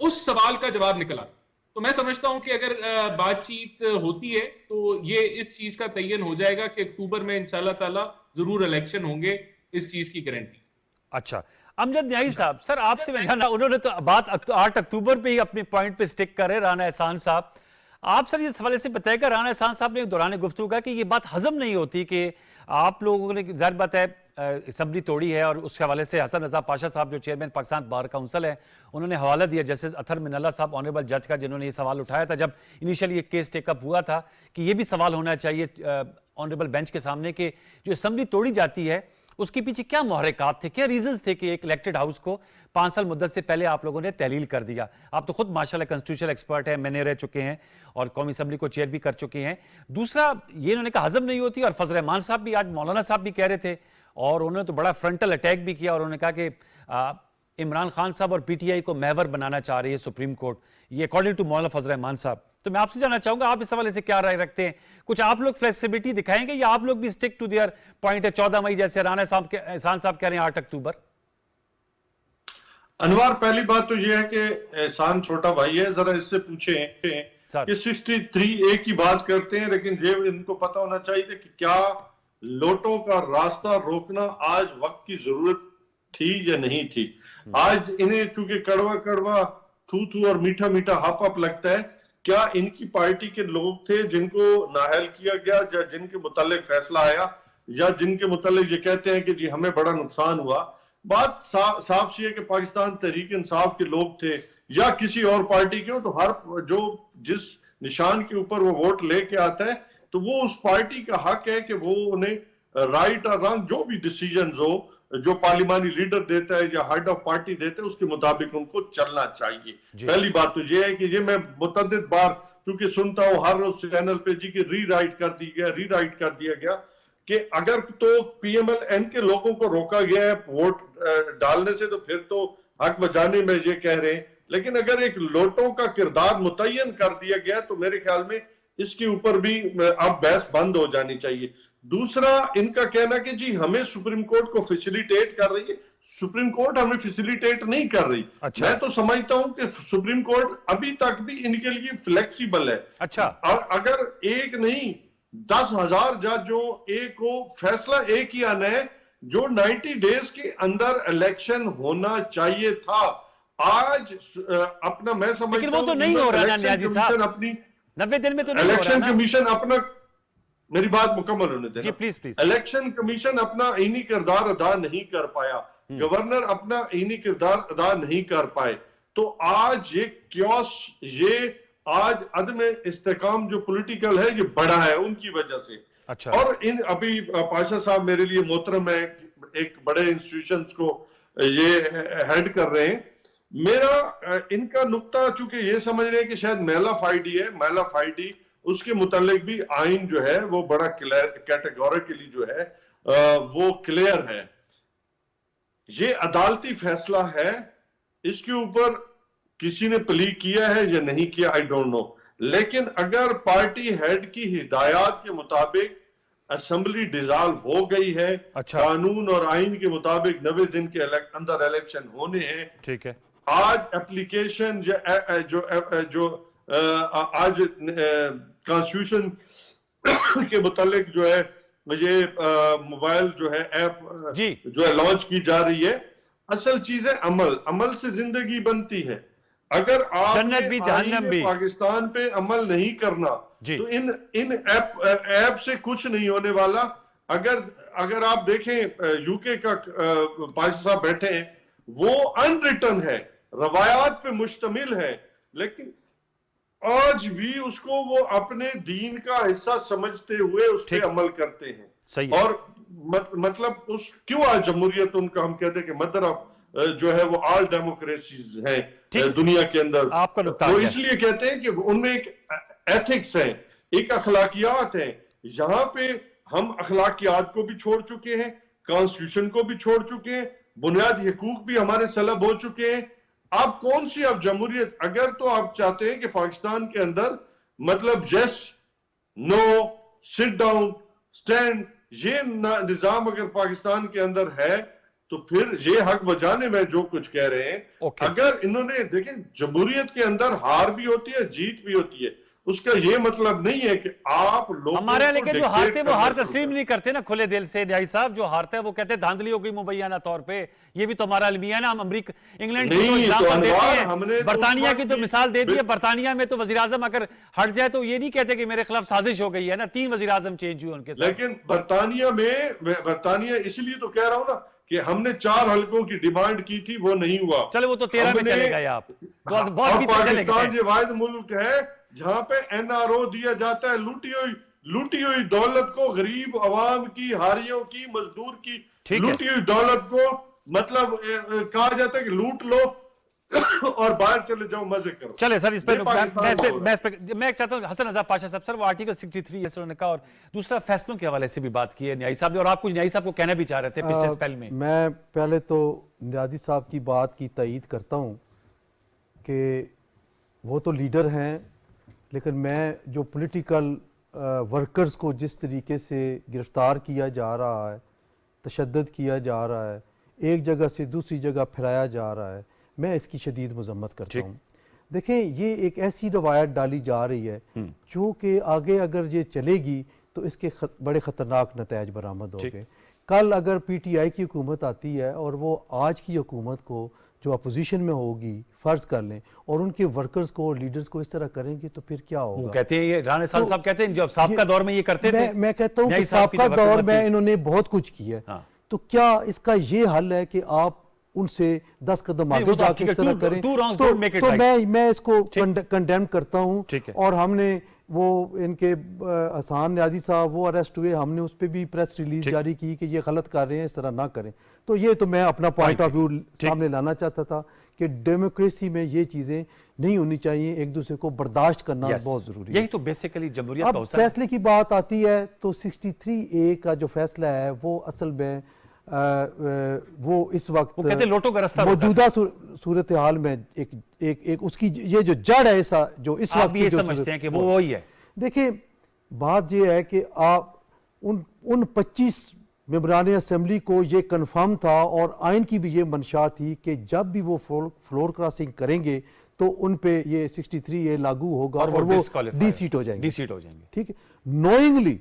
उस सवाल का जवाब निकल आता। तो मैं समझता हूं कि अगर बातचीत होती है तो ये इस चीज का तयन हो जाएगा कि अक्टूबर में इंशाल्लाह ताला जरूर इलेक्शन होंगे, इस चीज की गारंटी। अच्छा, अमजद न्याई साहब, सर आपसे मैं जानना, उन्होंने तो बात 8 अक्टूबर पे ही अपने पॉइंट पे स्टिक करे राना एहसान साहब, आप सर इस हवाले से बताएगा, राना एहसान साहब ने दौरान गुफ्तगू कहा कि ये बात हजम नहीं होती कि आप लोगों ने, जाहिर बात है असम्बली तोड़ी है, और उसके हवाले से हसन रजा पाशा साहब जो चेयरमैन पाकिस्तान बार काउंसिल है, उन्होंने हवाला दिया जस्टिस अतर मिनल्ला साहब ऑनरेबल जज का, जिन्होंने ये सवाल उठाया था जब इनिशियली ये केस टेकअप हुआ था कि ये भी सवाल होना चाहिए ऑनरेबल बेंच के सामने कि जो असम्बली तोड़ी जाती है उसके पीछे क्या मुहर्रिकात थे, क्या रीजंस थे कि एक इलेक्टेड हाउस को 5 साल मुद्दत से पहले आप लोगों ने तहलील कर दिया? आप तो खुद माशाल्लाह कॉन्स्टिट्यूशनल एक्सपर्ट हैं, मैंने रह चुके हैं और कौमी असम्बली को चेयर भी कर चुके हैं। दूसरा, ये इन्होंने कहा हजम नहीं होती, और फजल रहमान साहब भी, आज मौलाना साहब भी कह रहे थे, और उन्होंने तो बड़ा फ्रंटल अटैक भी किया, और उन्होंने कहा कि इमरान खान साहब और पीटीआई को महवर बनाना चाह रही है सुप्रीम कोर्ट, ये अकॉर्डिंग टू मौलाना फजल रहमान साहब। तो मैं आपसे जानना चाहूंगा, आप इस हवाले से क्या राय रखते हैं? कुछ आप लोग फ्लेक्सिबिलिटी दिखाएंगे या आप लोग भी स्टिक टू देयर पॉइंट है 14 मई जैसे राना साहब के एहसान साहब कह रहे हैं 8 अक्टूबर? अनवार, पहली बात तो यह है कि एहसान छोटा भाई है, जरा इससे पूछें कि 63A की बात करते हैं, लेकिन ये इनको पता होना चाहिए कि क्या लोटों का रास्ता रोकना आज वक्त की जरूरत थी या नहीं थी। आज इन्हें चूंकि कड़वा कड़वा थू थू और मीठा मीठा हाप अप लगता है, क्या इनकी पार्टी के लोग थे जिनको नाअहल किया गया, या जिनके मुतालिक फैसला आया, या जिनके मुतालिक ये कहते हैं कि जी हमें बड़ा नुकसान हुआ? बात साफ सी है कि पाकिस्तान तहरीक इंसाफ के लोग थे या किसी और पार्टी के हो, तो हर जो जिस निशान के ऊपर वो वोट लेके आता है तो वो उस पार्टी का हक है कि वो उन्हें राइट और रॉन्ग जो भी डिसीजंस हो, जो पार्लिमानी लीडर देता है या हेड ऑफ पार्टी देता है, उसके मुताबिक उनको चलना चाहिए। पहली बात तो ये है कि ये मैं मुतअद्दिद बार क्योंकि सुनता हूं हर रोज चैनल पे जी कि रीराइट कर दिया गया कि अगर तो पीएमएल-एन के लोगों को रोका गया है वोट डालने से, तो फिर तो हक बजाने में ये कह रहे हैं, लेकिन अगर एक लोटों का किरदार मुतय्यन कर दिया गया तो मेरे ख्याल में इसके ऊपर भी अब बहस बंद हो जानी चाहिए। दूसरा, इनका कहना कि जी हमें सुप्रीम कोर्ट को फैसिलिटेट कर रही है, सुप्रीम कोर्ट हमें फैसिलिटेट नहीं कर रही। अच्छा। मैं तो समझता हूं कि सुप्रीम कोर्ट अभी तक भी इनके लिए फ्लेक्सिबल है। अच्छा। और अगर एक नहीं 10,000 जजों एक को फैसला एक ही आना है, जो 90 डेज के अंदर इलेक्शन होना चाहिए था। आज अपना मैं समझता हूं, लेकिन वो तो नहीं हो रहा ना न्याजी साहब, अपनी 90 दिन में तो नहीं हो रहा इलेक्शन ना। कमीशन अपना, मेरी बात मुकम्मल होने देना जी प्लीज प्लीज। इलेक्शन कमीशन अपना आईनी किरदार अदा नहीं कर पाया, गवर्नर अपना आईनी किरदार अदा नहीं कर पाए, तो आज ये क्योस, ये आज अदम इस्तेकाम जो पॉलिटिकल है ये बड़ा है उनकी वजह से। अच्छा। और इन अभी पाशा साहब मेरे लिए मोहतरम है, एक बड़े इंस्टीट्यूशंस को ये हेड कर रहे हैं। मेरा इनका नुक्ता चूंकि ये समझ रहे हैं कि शायद मैला फाइडी है, मैला फाइडी उसके मुतालिक भी आइन जो है वो बड़ा कैटेगोरिकली जो है वो क्लियर है। ये अदालती फैसला है, इसके ऊपर किसी ने प्ली किया है या नहीं किया आई डोंट नो, लेकिन अगर पार्टी हेड की हिदायत के मुताबिक असेंबली डिसॉल्व हो गई है, अच्छा। कानून और आइन के मुताबिक 90 दिन के अंदर इलेक्शन होने हैं, ठीक है। आज एप्लीकेशन जो आज कॉन्स्टिट्यूशन के मुतालिक जो है ये मोबाइल जो है ऐप जो है लॉन्च की जा रही है, असल चीज है अमल, अमल से जिंदगी बनती है। अगर आप जन्नत भी जहन्नम भी पाकिस्तान पे अमल नहीं करना तो इन ऐप से कुछ नहीं होने वाला। अगर आप देखें यूके का पाशा साहब बैठे हैं, वो अनरिटन है, रवायात पे मुश्तमिल है, लेकिन आज भी उसको वो अपने दीन का हिस्सा समझते हुए उस पर अमल करते हैं। सही है। और मतलब उस क्यों आज जमहूरियत उनका हम कहते हैं कि मदर ऑफ जो है वो ऑल डेमोक्रेसीज है दुनिया के अंदर, आपका वो इसलिए कहते हैं कि उनमें एक एथिक्स है, एक अखलाकियात है। यहाँ पे हम अखलाकियात को भी छोड़ चुके हैं, कॉन्स्टिट्यूशन को भी छोड़ चुके हैं, बुनियादी हकूक भी हमारे सलब हो चुके हैं। आप कौन सी अब जमहूरियत, अगर तो आप चाहते हैं कि पाकिस्तान के अंदर मतलब yes no sit down stand ये निजाम अगर पाकिस्तान के अंदर है तो फिर ये हक बजाने में जो कुछ कह रहे हैं। अगर इन्होंने देखें जमहूरियत के अंदर हार भी होती है जीत भी होती है, उसका ये मतलब नहीं है कि आप लोग हमारे लेकिन जो हारते वो हार तस्लीम नहीं करते ना खुले दिल से। न्याई साहब जो हारता है वो कहते हैं धांधली हो गई मुबैना तौर पे, ये भी तो हमारा अलमिया है ना। हम अमरीका इंग्लैंड की तो एग्जाम्पल देते हैं, बरतानिया की तो मिसाल दे दी है। बरतानिया में तो वजीर आजम अगर हट जाए तो ये नहीं कहते कि मेरे खिलाफ साजिश हो गई है ना, 3 वजीर आजम चेंज हुए उनके साथ। लेकिन बरतानिया इसलिए तो कह रहा हूं ना कि हमने 4 हल्कों की डिमांड की थी, वो नहीं हुआ। चलो वो तो 13 में चले गए आप, बहुत पाकिस्तान ये वाहिद मुल्क है जहां पे एनआरओ दिया जाता है लूटी हुई लूटी हुई दौलत को, गरीब अवाम की, हारियों की, मजदूर की ठीक है। लूटी हुई दौलत को मतलब कहा जाता है कि लूट लो और बाहर चले जाओ, मजे करो। चले सर, इस पर ये पाकिस्तान हो रहा है। मैं चाहता हूं हसन रजा पाशा साहब, सर वो आर्टिकल 63 है उन्होंने कहा, और दूसरा फैसलों के हवाले से भी बात की है न्यायी साहब ने, और आप कुछ न्यायी साहब को कहना भी चाह रहे थे पिछले स्पेल में। मैं पहले तो नियाजी साहब की बात की तईद करता हूँ कि वो तो लीडर हैं, लेकिन मैं जो पॉलिटिकल वर्कर्स को जिस तरीके से गिरफ्तार किया जा रहा है, तशद्दुद किया जा रहा है, एक जगह से दूसरी जगह फिराया जा रहा है, मैं इसकी शदीद मजम्मत करता हूँ। देखें, ये एक ऐसी रवायत डाली जा रही है जो कि आगे अगर ये चलेगी तो इसके बड़े ख़तरनाक नतज बरामद होंगे। कल अगर PTI की हुकूमत आती है और वो आज की हुकूमत को जो अपोजिशन में होगी फ़र्ज़ कर लें और उनके वर्कर्स को और लीडर्स को इस तरह करेंगे तो फिर क्या होगा? वो कहते हैं, ये राना साल साहब कहते हैं जब साबका दौर में ये करते थे। मैं कहता हूँ कि न्यायी साहब की साबका जो दौर वक्त में थी। इन्होंने बहुत कुछ किया है, हाँ। तो क्या इसका ये हल है कि आप उनसे 10 कदम नहीं, आगे वो तो जाके ठीक इस है, तरह two- करें? two wrongs तो don't make it तो right. मैं इसको कंडेम करता हूँ। ठीक है। और हमने वो इनके हसन न्याजी साहब वो अरेस्ट हुए, हमने उस पर भी प्रेस रिलीज जारी की कि ये गलत कर रहे हैं, इस तरह ना करें। तो ये तो मैं अपना पॉइंट ऑफ व्यू सामने लाना चाहता था कि डेमोक्रेसी में ये चीज़ें नहीं होनी चाहिए, एक दूसरे को बर्दाश्त करना Yes. बहुत ज़रूरी है। यही तो बेसिकली जमहूरियत का अब हौसला है। फैसले की बात आती है तो 63A का जो फैसला है वो असल में वो इस वक्त वो कहते हैं लोटो का रास्ता रोका मौजूदा सूरत हाल में एक उसकी ये जो जड़ है ऐसा जो इस आप वक्त भी की ये जो समझते हैं कि सूरत- वो वही है। देखिए, बात ये है कि आप उन 25 मेंबरान असेंबली को ये कंफर्म था और आइन की भी ये मंशा थी कि जब भी वो फ्लोर क्रॉसिंग करेंगे तो उन पे ये 63A लागू होगा और वो disqualify डी-सीट हो जाएंगे। डी-सीट हो जाएंगे। ठीक है, नोइंगली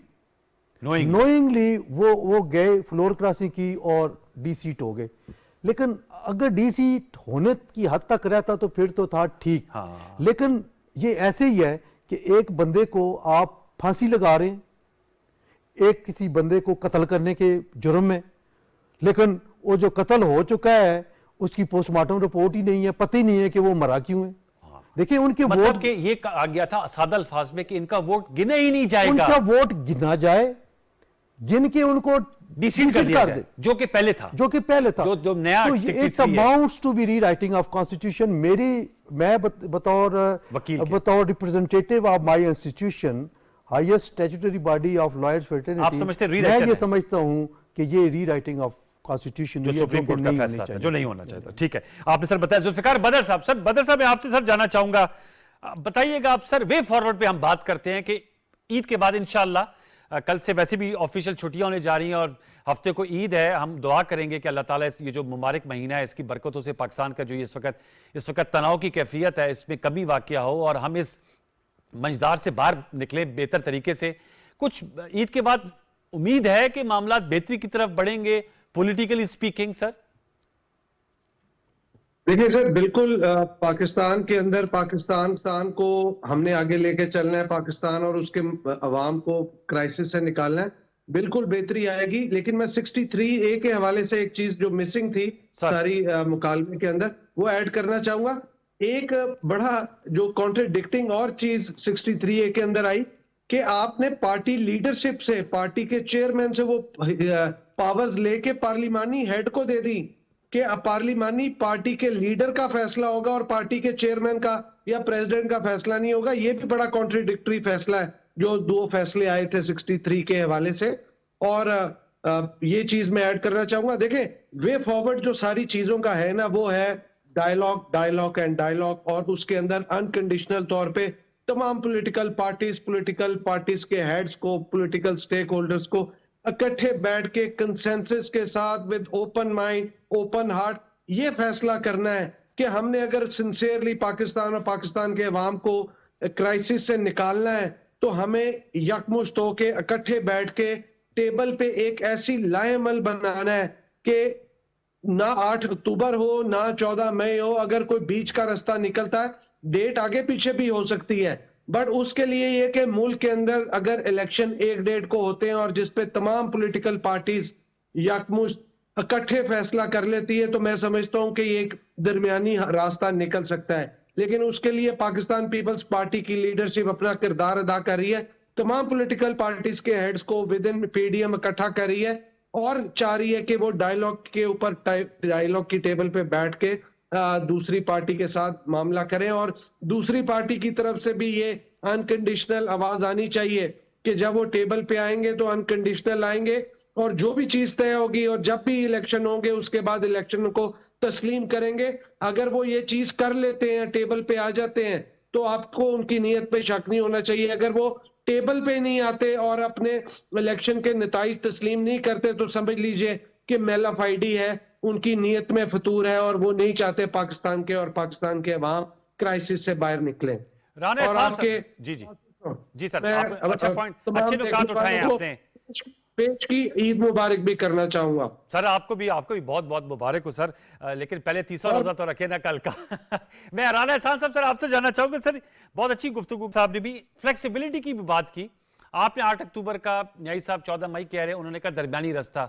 वो गए, फ्लोर क्रॉसिंग की और डी-सीट हो गए। लेकिन अगर डी-सीट होने की हद तक रहता तो फिर तो था ठीक। हाँ। लेकिन ये ऐसे ही है कि एक बंदे को आप फांसी लगा रहे हैं, एक किसी बंदे को कत्ल करने के जुर्म में, लेकिन वो जो कत्ल हो चुका है उसकी पोस्टमार्टम रिपोर्ट ही नहीं है, पता ही नहीं है कि वो मरा क्यों है। देखिए, उनके मतलब वोट कि ये कहा गया था सादा अल्फाज में कि इनका वोट गिना ही नहीं जाएगा, उनका वोट गिना जाए, गिन के उनको डिसीट कर दिया जाए, जो कि पहले था। जो था जो नया तो 63 इट है। Amounts to be rewriting of constitution. मैं बतौर वकील के। बतौर representative of my institution, highest statutory body of lawyers fraternity, आप समझते हैं मैं rewrite ये करना है? समझता हूँ कि ये रीराइटिंग ऑफ कॉन्स्टिट्यूशन जो सुप्रीम कोर्ट का फैसला था, जो नहीं होना चाहता। ठीक है, आपने सर बताया। जुल्फिकार बदर साहब, सर बदर साहब, मैं आपसे सर जानना चाहूंगा, बताइएगा आप सर, वे फॉरवर्ड पे हम बात करते हैं कि ईद के बाद इंशाअल्लाह, कल से वैसे भी ऑफिशियल छुट्टियां होने जा रही हैं और हफ्ते को ईद है, हम दुआ करेंगे कि अल्लाह ताला ये जो मुबारक महीना है इसकी बरकतों से पाकिस्तान का जो इस वक्त तनाव की कैफियत है इसमें कमी वाक़या हो और हम इस मंजदार से बाहर निकले बेहतर तरीके से। कुछ ईद के बाद उम्मीद है कि मामला बेहतरी की तरफ बढ़ेंगे पॉलिटिकली स्पीकिंग? सर देखिए सर, बिल्कुल पाकिस्तान के अंदर पाकिस्तान को हमने आगे लेके चलना है, पाकिस्तान और उसके अवाम को क्राइसिस से निकालना है, बिल्कुल बेहतरी आएगी। लेकिन मैं 63A के हवाले से एक चीज जो मिसिंग थी सारी मुकालमे के अंदर वो ऐड करना चाहूंगा। एक बड़ा जो कॉन्ट्रडिक्टिंग और चीज 63A के अंदर आई कि आपने पार्टी लीडरशिप से, पार्टी के चेयरमैन से वो पावर्स लेके पार्लिमानी हेड को दे दी कि पार्लिमानी पार्टी के लीडर का फैसला होगा और पार्टी के चेयरमैन का या प्रेसिडेंट का फैसला नहीं होगा। ये भी बड़ा कॉन्ट्रडिक्टरी फैसला है जो दो फैसले आए थे 63 के हवाले से। और ये चीज मैं ऐड करना चाहूंगा। देखें, वे फॉरवर्ड जो सारी चीजों का है ना, वो है डायलॉग एंड डायलॉग, और उसके अंदर अनकंडीशनल तौर पे तमाम पॉलिटिकल पार्टीज के हेड्स को, पॉलिटिकल स्टेक होल्डर्स को इकट्ठे बैठ के कंसेंसस के साथ with open mind, open heart ये फैसला करना है कि हमने अगर सिंसियरली पाकिस्तान और पाकिस्तान के अवाम को क्राइसिस से निकालना है तो हमें यकमुश्त होके इकट्ठे बैठ के टेबल पे एक ऐसी लाएमल बनाना है कि ना 8 अक्टूबर हो ना 14 मई हो, अगर कोई बीच का रास्ता निकलता है, डेट आगे पीछे भी हो सकती है, बट उसके लिए ये कि मुल्क के अंदर अगर इलेक्शन एक डेट को होते हैं और जिसपे तमाम पॉलिटिकल पार्टीज यकमुश्त इकट्ठे फैसला कर लेती है, तो मैं समझता हूं कि एक दरमियानी रास्ता निकल सकता है। लेकिन उसके लिए पाकिस्तान पीपल्स पार्टी की लीडरशिप अपना किरदार अदा कर रही है। तमाम पॉलिटिकल पार्टीज के हेड्स को विद इन पीडीएम इकट्ठा कर रही है और चाह रही है कि वो डायलॉग के ऊपर डायलॉग की टेबल पे बैठ के दूसरी पार्टी के साथ मामला करें, और दूसरी पार्टी की तरफ से भी ये अनकंडीशनल आवाज आनी चाहिए कि जब वो टेबल पे आएंगे तो अनकंडीशनल आएंगे, और जो भी चीज तय होगी और जब भी इलेक्शन होंगे उसके बाद इलेक्शन को तस्लीम करेंगे। अगर वो ये चीज कर लेते हैं, टेबल पे आ जाते हैं, तो आपको उनकी नीयत पे शक नहीं होना चाहिए। अगर वो टेबल पे नहीं आते और अपने इलेक्शन के नताइज तस्लीम नहीं करते तो समझ लीजिए कि मेलाफाइडी है, उनकी नीयत में फतूर है और वो नहीं चाहते पाकिस्तान के और पाकिस्तान के अवाम क्राइसिस से बाहर निकले। राना और एहसान आपके सर, जी जी सर, मैं आप अच्छा पॉइंट, तमाम अच्छे नुकात देखने उठाए हैं वालों को आपने। पेश की ईद मुबारक भी करना चाहूंगा। सर आपको भी बहुत बहुत मुबारक हो सर, लेकिन पहले तीसरा रोजा तो रखे ना कल का। मैं राना एहसान साहब, सर आप तो जानना चाहूंगा सर, बहुत अच्छी गुफ्तगू साहब ने भी फ्लेक्सिबिलिटी की भी बात की। आपने 8 अक्टूबर का, न्याई साहब 14 मई कह रहे हैं, उन्होंने कहा दरमियानी रास्ता।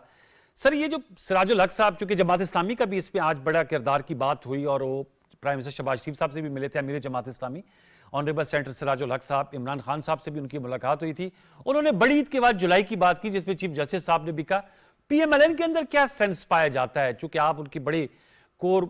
सर ये जो सिराजुल हक साहब, चूंकि जमात इस्लामी का भी इसमें आज बड़ा किरदार की बात हुई और वो प्राइम मिनिस्टर शहबाज शरीफ साहब से भी मिले थे, अमीर जमात इस्लामी ऑनरेबल सेनेटर सिराजुल हक साहब, इमरान खान साहब से भी उनकी मुलाकात हुई थी। उन्होंने बड़ी ईद के बाद जुलाई की बात की, जिसमें चीफ जस्टिस साहब ने भी कहा पीएमएलएन के अंदर क्या सेंस पाया जाता है, चूंकि आप उनकी बड़ी कोर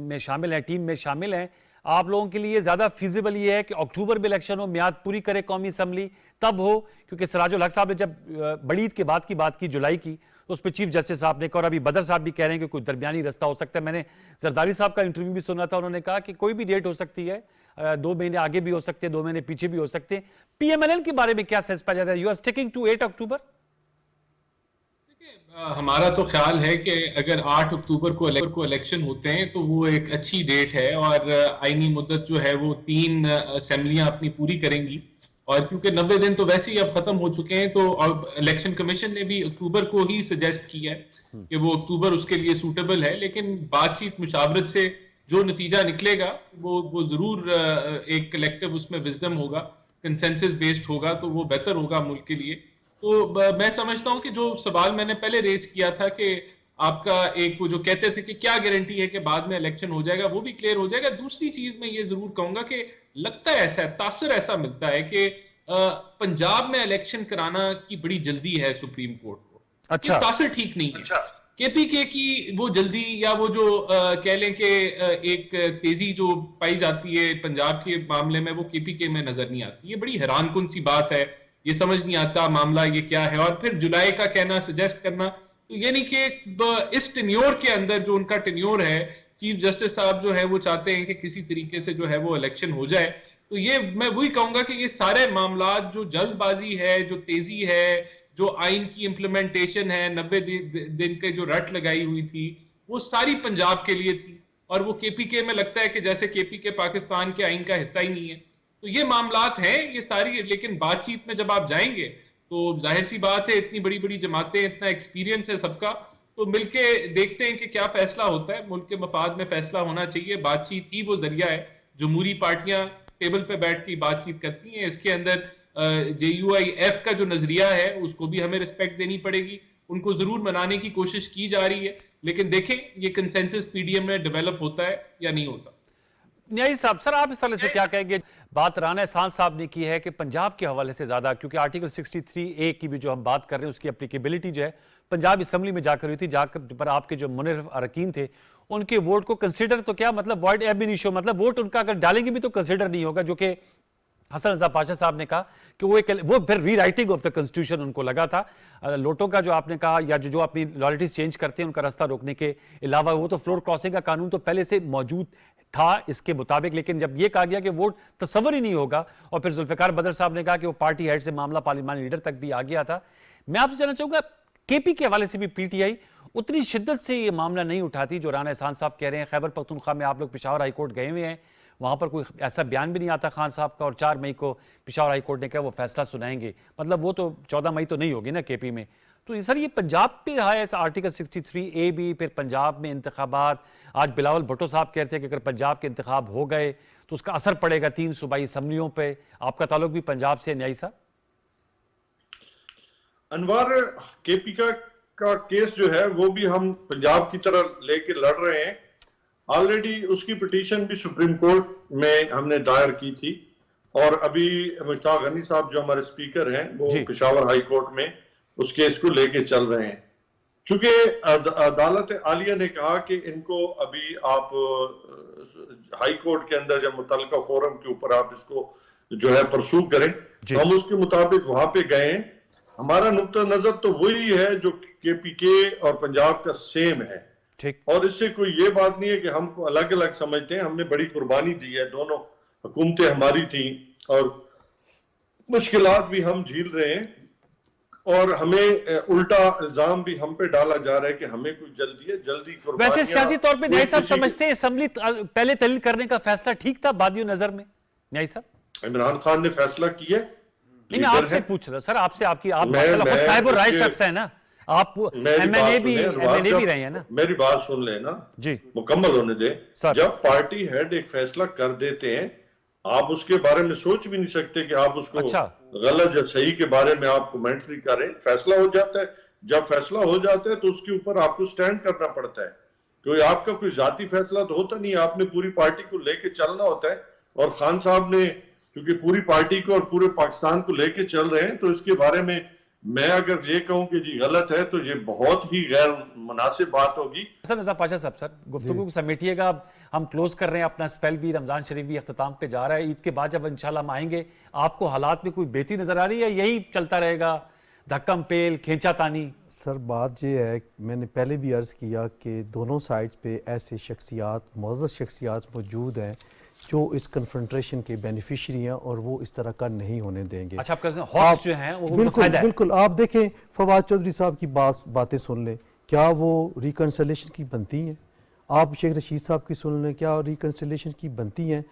में शामिल हैं, टीम में शामिल हैं, आप लोगों के लिए ज्यादा फिजिबल ये है कि अक्टूबर में इलेक्शन हो, मियाद पूरी करे कौमी असम्बली तब हो, क्योंकि सिराजुल हक साहब ने जब बड़ी ईद के बाद की बात की जुलाई की, तो उस पर चीफ जस्टिस साहब ने कहा, और अभी बदर साहब भी कह रहे हैं कि कोई दरमियानी रास्ता हो सकता है। मैंने जरदारी साहब का इंटरव्यू भी सुना था, उन्होंने कहा कि कोई भी डेट हो सकती है, 2 महीने आगे भी हो सकते हैं, 2 महीने पीछे भी हो सकते हैं। पीएमएलएन के बारे में क्या सेंस पाया जाता है? यू आर स्टिकिंग टू 8 अक्टूबर? हमारा तो ख्याल है कि अगर 8 अक्टूबर को इलेक्शन होते हैं तो वो एक अच्छी डेट है, और आईनी मुद्दत जो है वो 3 असेंबलियां अपनी पूरी करेंगी, और क्योंकि 90 दिन तो वैसे ही अब खत्म हो चुके हैं, तो अब इलेक्शन कमीशन ने भी अक्टूबर को ही सजेस्ट किया है कि वो अक्टूबर उसके लिए सूटेबल है। लेकिन बातचीत मुशावरत से जो नतीजा निकलेगा वो जरूर एक कलेक्टिव उसमें विजडम होगा, कंसेंसस बेस्ड होगा, तो वो बेहतर होगा मुल्क के लिए। तो मैं समझता हूं कि जो सवाल मैंने पहले रेस किया था कि आपका एक वो जो कहते थे कि क्या गारंटी है कि बाद में इलेक्शन हो जाएगा, वो भी क्लियर हो जाएगा। दूसरी चीज मैं ये जरूर कहूंगा कि लगता है ऐसा, तासर ऐसा मिलता है कि पंजाब में इलेक्शन कराना की बड़ी जल्दी है सुप्रीम कोर्ट को। अच्छा, तासर ठीक नहीं है। केपीके की वो जल्दी या वो जो कह लें कि एक तेजी जो पाई जाती है पंजाब के मामले में, वो केपीके में नजर नहीं आती। ये बड़ी हैरानकुन सी बात है, ये समझ नहीं आता मामला ये क्या है। और फिर जुलाई का कहना, सजेस्ट करना, तो ये नहीं कि इस टेन्योर के अंदर जो उनका टेन्योर है, चीफ जस्टिस साहब जो है वो चाहते हैं कि किसी तरीके से जो है वो इलेक्शन हो जाए। तो ये मैं वही कहूंगा कि ये सारे मामला जो जल्दबाजी है, जो तेजी है, जो आइन की इम्प्लीमेंटेशन है, 90 दिन के जो रट लगाई हुई थी, वो सारी पंजाब के लिए थी, और वो केपीके में लगता है कि जैसे केपीके पाकिस्तान के आइन का हिस्सा ही नहीं है। तो ये मामलात हैं ये सारी, लेकिन बातचीत में जब आप जाएंगे तो जाहिर सी बात है, इतनी बड़ी बड़ी जमातें, इतना एक्सपीरियंस है सबका, तो मिलके देखते हैं कि क्या फैसला होता है। मुल्क के मफाद में फैसला होना चाहिए, बातचीत ही वो जरिया है। जमहूरी पार्टियां टेबल पे बैठ के बातचीत करती हैं, इसके अंदर JUIF का जो नजरिया है उसको भी हमें रिस्पेक्ट देनी पड़ेगी, उनको जरूर मनाने की कोशिश की जा रही है, लेकिन देखें ये कंसेंसस पीडीएम में डेवलप होता है या नहीं होता। न्याई साहब, सर आप इस तरह से क्या कहेंगे? बात राना एहसान साहब ने की है कि पंजाब के हवाले से ज्यादा, क्योंकि आर्टिकल 63A की भी जो हम बात कर रहे हैं उसकी एप्लीकेबिलिटी जो है पंजाब असम्बली में जाकर हुई थी, जाकर पर आपके जो मुनर्रिफ अरकीन थे उनके वोट को कंसिडर, तो क्या मतलब वॉइड एब इनिशियो, मतलब वोट उनका अगर डालेंगे भी तो कंसिडर नहीं होगा, जो कि हसन रजा पाशा साहब ने कहा कि वो फिर रीराइटिंग ऑफ द कॉन्स्टिट्यूशन उनको लगा था। लोटों का जो आपने कहा, या जो अपनी लॉयल्टीज चेंज करते हैं उनका रास्ता रोकने के अलावा, वो तो फ्लोर क्रॉसिंग का कानून तो पहले से मौजूद था इसके मुताबिक, लेकिन जब ये कहा गया कि वोट तस्वर ही नहीं होगा, और फिर जुल्फिकार बदर साहब ने कहा कि वो पार्टी हेड से मामला पार्लियामानी लीडर तक भी आ गया था। मैं आपसे जानना चाहूंगा, केपी के हवाले से भी पीटीआई उतनी शिद्दत से ये मामला नहीं उठाती जो राना एहसान साहब कह रहे हैं। खैबर पख्तूनख्वा में आप लोग पेशावर हाईकोर्ट गए हुए हैं, वहां पर कोई ऐसा बयान भी नहीं आता खान साहब का, और 4 मई को पेशावर हाईकोर्ट ने कहा वो फैसला सुनाएंगे, मतलब वो तो 14 मई तो नहीं होगी ना केपी में। तो सर ये पंजाब पे है ऐसा आर्टिकल 63A भी, फिर पंजाब में इंतखाबात, आज बिलावल भुट्टो साहब कहते हैं कि अगर पंजाब के इंतखाब हो गए तो उसका असर पड़ेगा 3 सूबाई असम्बलियों पे। आपका ताल्लुक भी पंजाब से, न्याई साहब? अनवर, केपी का केस जो है वो भी हम पंजाब की तरह लेके लड़ रहे हैं। ऑलरेडी उसकी पिटीशन भी सुप्रीम कोर्ट में हमने दायर की थी, और अभी मुश्ताक गनी साहब जो हमारे स्पीकर हैं वो जी। पेशावर हाई कोर्ट में उस केस को लेके चल रहे हैं। चूंकि अदालत आलिया ने कहा कि इनको अभी आप हाई कोर्ट के अंदर जब मुतल्लिका फोरम के ऊपर आप इसको जो है परसू करें, तो हम उसके मुताबिक वहां पे गए हैं। हमारा नुक्ता नजर तो वही है जो केपीके और पंजाब का सेम है, ठीक। और इससे कोई ये बात नहीं है कि हमको अलग अलग समझते हैं। हमने बड़ी कुर्बानी दी है, दोनों हुकूमतें हमारी थी और मुश्किलात भी हम झेल रहे हैं, और हमें उल्टा इल्जाम भी हम पे डाला जा रहा है कि हमें कोई जल्दी है, जल्दी कुर्बानियां। वैसे सियासी तौर पे न्याय साहब किसी की- समझते हैं असेंबली पहले तहलील करने का फैसला ठीक था बादियों नजर में? न्याय साहब इमरान खान ने फैसला किया, नहीं, मैं लीडर आपसे है। पूछ रहा हूं सर, आपसे आपकी आप मैं- माशाल्लाह खुद मैं साहिब और राय उसके- शख्स है ना, आप मेरी एमएनए बात भी सुने, एमएनए भी रहे हैं ना मेरी बात सुन लेना जी। मुकम्मल होने दे। सर। जब पार्टी हेड एक फैसला कर देते हैं, आप उसके बारे में सोच भी नहीं सकते कि आप उसको अच्छा। गलत या सही के बारे में आप कमेंट्स नहीं करें। फैसला हो जाता है, जब फैसला हो जाता है तो उसके ऊपर आपको स्टैंड करना पड़ता है। कोई आपका कोई जाती फैसला तो होता नहीं, आपने पूरी पार्टी को लेके चलना होता है। और खान साहब ने क्योंकि पूरी पार्टी को और पूरे पाकिस्तान को लेके चल रहे हैं, तो इसके बारे में मैं अगर ये कहूं कि जी गलत है तो ये बहुत ही गैर मुनासिब बात होगी। हसन रजा पाशा साहब, सर गुफ्तगू को समेटिएगा, अब हम क्लोज कर रहे हैं अपना स्पेल भी, रमजान शरीफ भी अख्ताम पे जा रहा है। ईद के बाद जब इंशाल्लाह हम आएंगे, आपको हालात में कोई बेहतरी नजर आ रही है, यही चलता रहेगा धक्कम पेल खींचातानी? सर बात ये है, मैंने पहले भी अर्ज़ किया कि दोनों साइड्स पे ऐसे शख्सियात, मुअज़्ज़ज़ शख्सियात मौजूद हैं जो इस कन्फ्रंटेशन के बेनिफिशरी हैं और वो इस तरह का नहीं होने देंगे। अच्छा, आप कहते हैं हॉट्स जो हैं वो बिल्कुल फायदा है। बिल्कुल, आप देखें फवाद चौधरी साहब की बातें सुन लें, क्या वो रिकन्सिलेशन की बनती हैं? आप शेख रशीद साहब की सुन लें, क्या रिकन्सिलेशन की बनती हैं?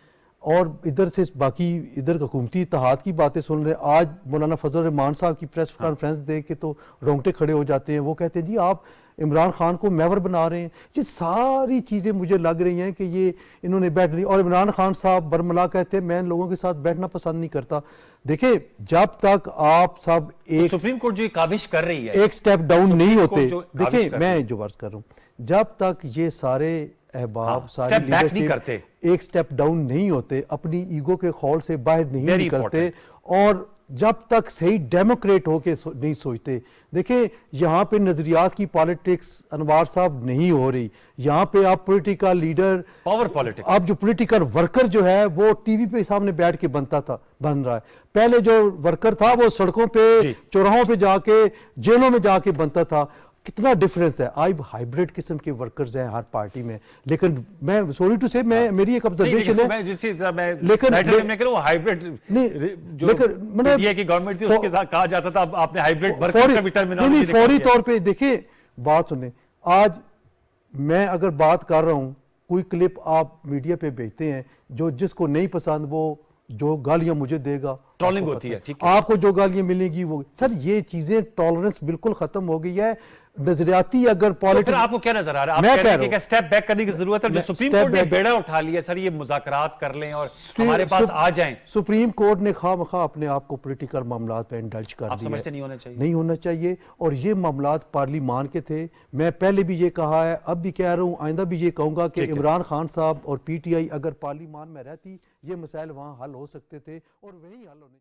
और इधर से बाकी इधर हुकूमती इत्तेहाद की बातें सुन रहे हैं। आज मौलाना फजल रहमान साहब की प्रेस कॉन्फ्रेंस देख के तो रोंगटे खड़े हो जाते हैं। वो कहते हैं जी आप इमरान खान को मेवर बना रहे हैं। ये सारी चीज़ें मुझे लग रही हैं कि ये इन्होंने बैठ रही, और इमरान खान साहब बरमला कहते हैं मैं इन लोगों के साथ बैठना पसंद नहीं करता। देखिए जब तक आप सब एक सुप्रीम कोर्ट जो ये काविश कर रही है, एक स्टेप डाउन सुप्रीम नहीं कोर्ट होते, जो काविश देखिए कर रही मैं जो वर्ष कर रहा हूँ, जब तक ये सारे अहबाब हाँ, सारी step back नहीं leadership करते। एक स्टेप डाउन नहीं होते, अपनी ईगो के खौल से बाहर नहीं Very निकलते, और जब तक सही डेमोक्रेट होके नहीं सोचते। देखिए यहाँ पे नजरियात की पॉलिटिक्स अनवार साहब नहीं हो रही, यहाँ पे आप पॉलिटिकल लीडर, पावर पॉलिटिक्स, अब जो पॉलिटिकल वर्कर जो है वो टीवी पे सामने बैठ के बन रहा है। पहले जो वर्कर था वो सड़कों पे, चौराहों पे जाके, जेलों में जाके बनता था। कितना डिफरेंस है। आज हाइब्रिड किस्म के वर्कर्स हैं हर पार्टी में। लेकिन मैं सॉरी टू से, मैं मेरी एक ऑब्जर्वेशन है, लेकिन हाइब्रिड नहीं, जो लेकिन इंडिया की गवर्नमेंट थी उसके साथ कहा जाता था, अब आपने हाइब्रिड वर्कर्स का भी टर्मिनोलॉजी नहीं, फौरी तौर पे देखिए, बात सुने, आज मैं अगर बात कर रहा हूं, कोई क्लिप आप मीडिया पे भेजते हैं, जो जिसको नहीं पसंद वो जो गालियां मुझे देगा, ट्रोलिंग होती है, ठीक है, आपको जो गालियां मिलेंगी वो, सर ये चीजें टॉलरेंस बिल्कुल खत्म हो गई है। नजरियाती अगर तो पॉलिटिक्स, फिर आपको क्या नजर आ रहा है? मैं आप कह कह रहा रहे हैं कि स्टेप बैक करने की जरूरत है, जो सुप्रीम step कोर्ट ने back- बेड़ा उठा लिया सर, ये मुज़ाकरात कर लें और हमारे पास आ जाएं। सुप्रीम कोर्ट ने खामखा अपने आप को पॉलिटिकल मामलात पे इंडल्ज कर आप दिया। समझते नहीं होना चाहिए? नहीं होना चाहिए, और ये मामलात पार्लिमान के थे। मैं पहले भी ये कहा है, अब भी कह रहा हूँ, आइंदा भी ये कहूंगा कि इमरान खान साहब और पीटीआई अगर पार्लिमान में रहती, ये मसाइल वहाँ हल हो सकते थे और वही हल होने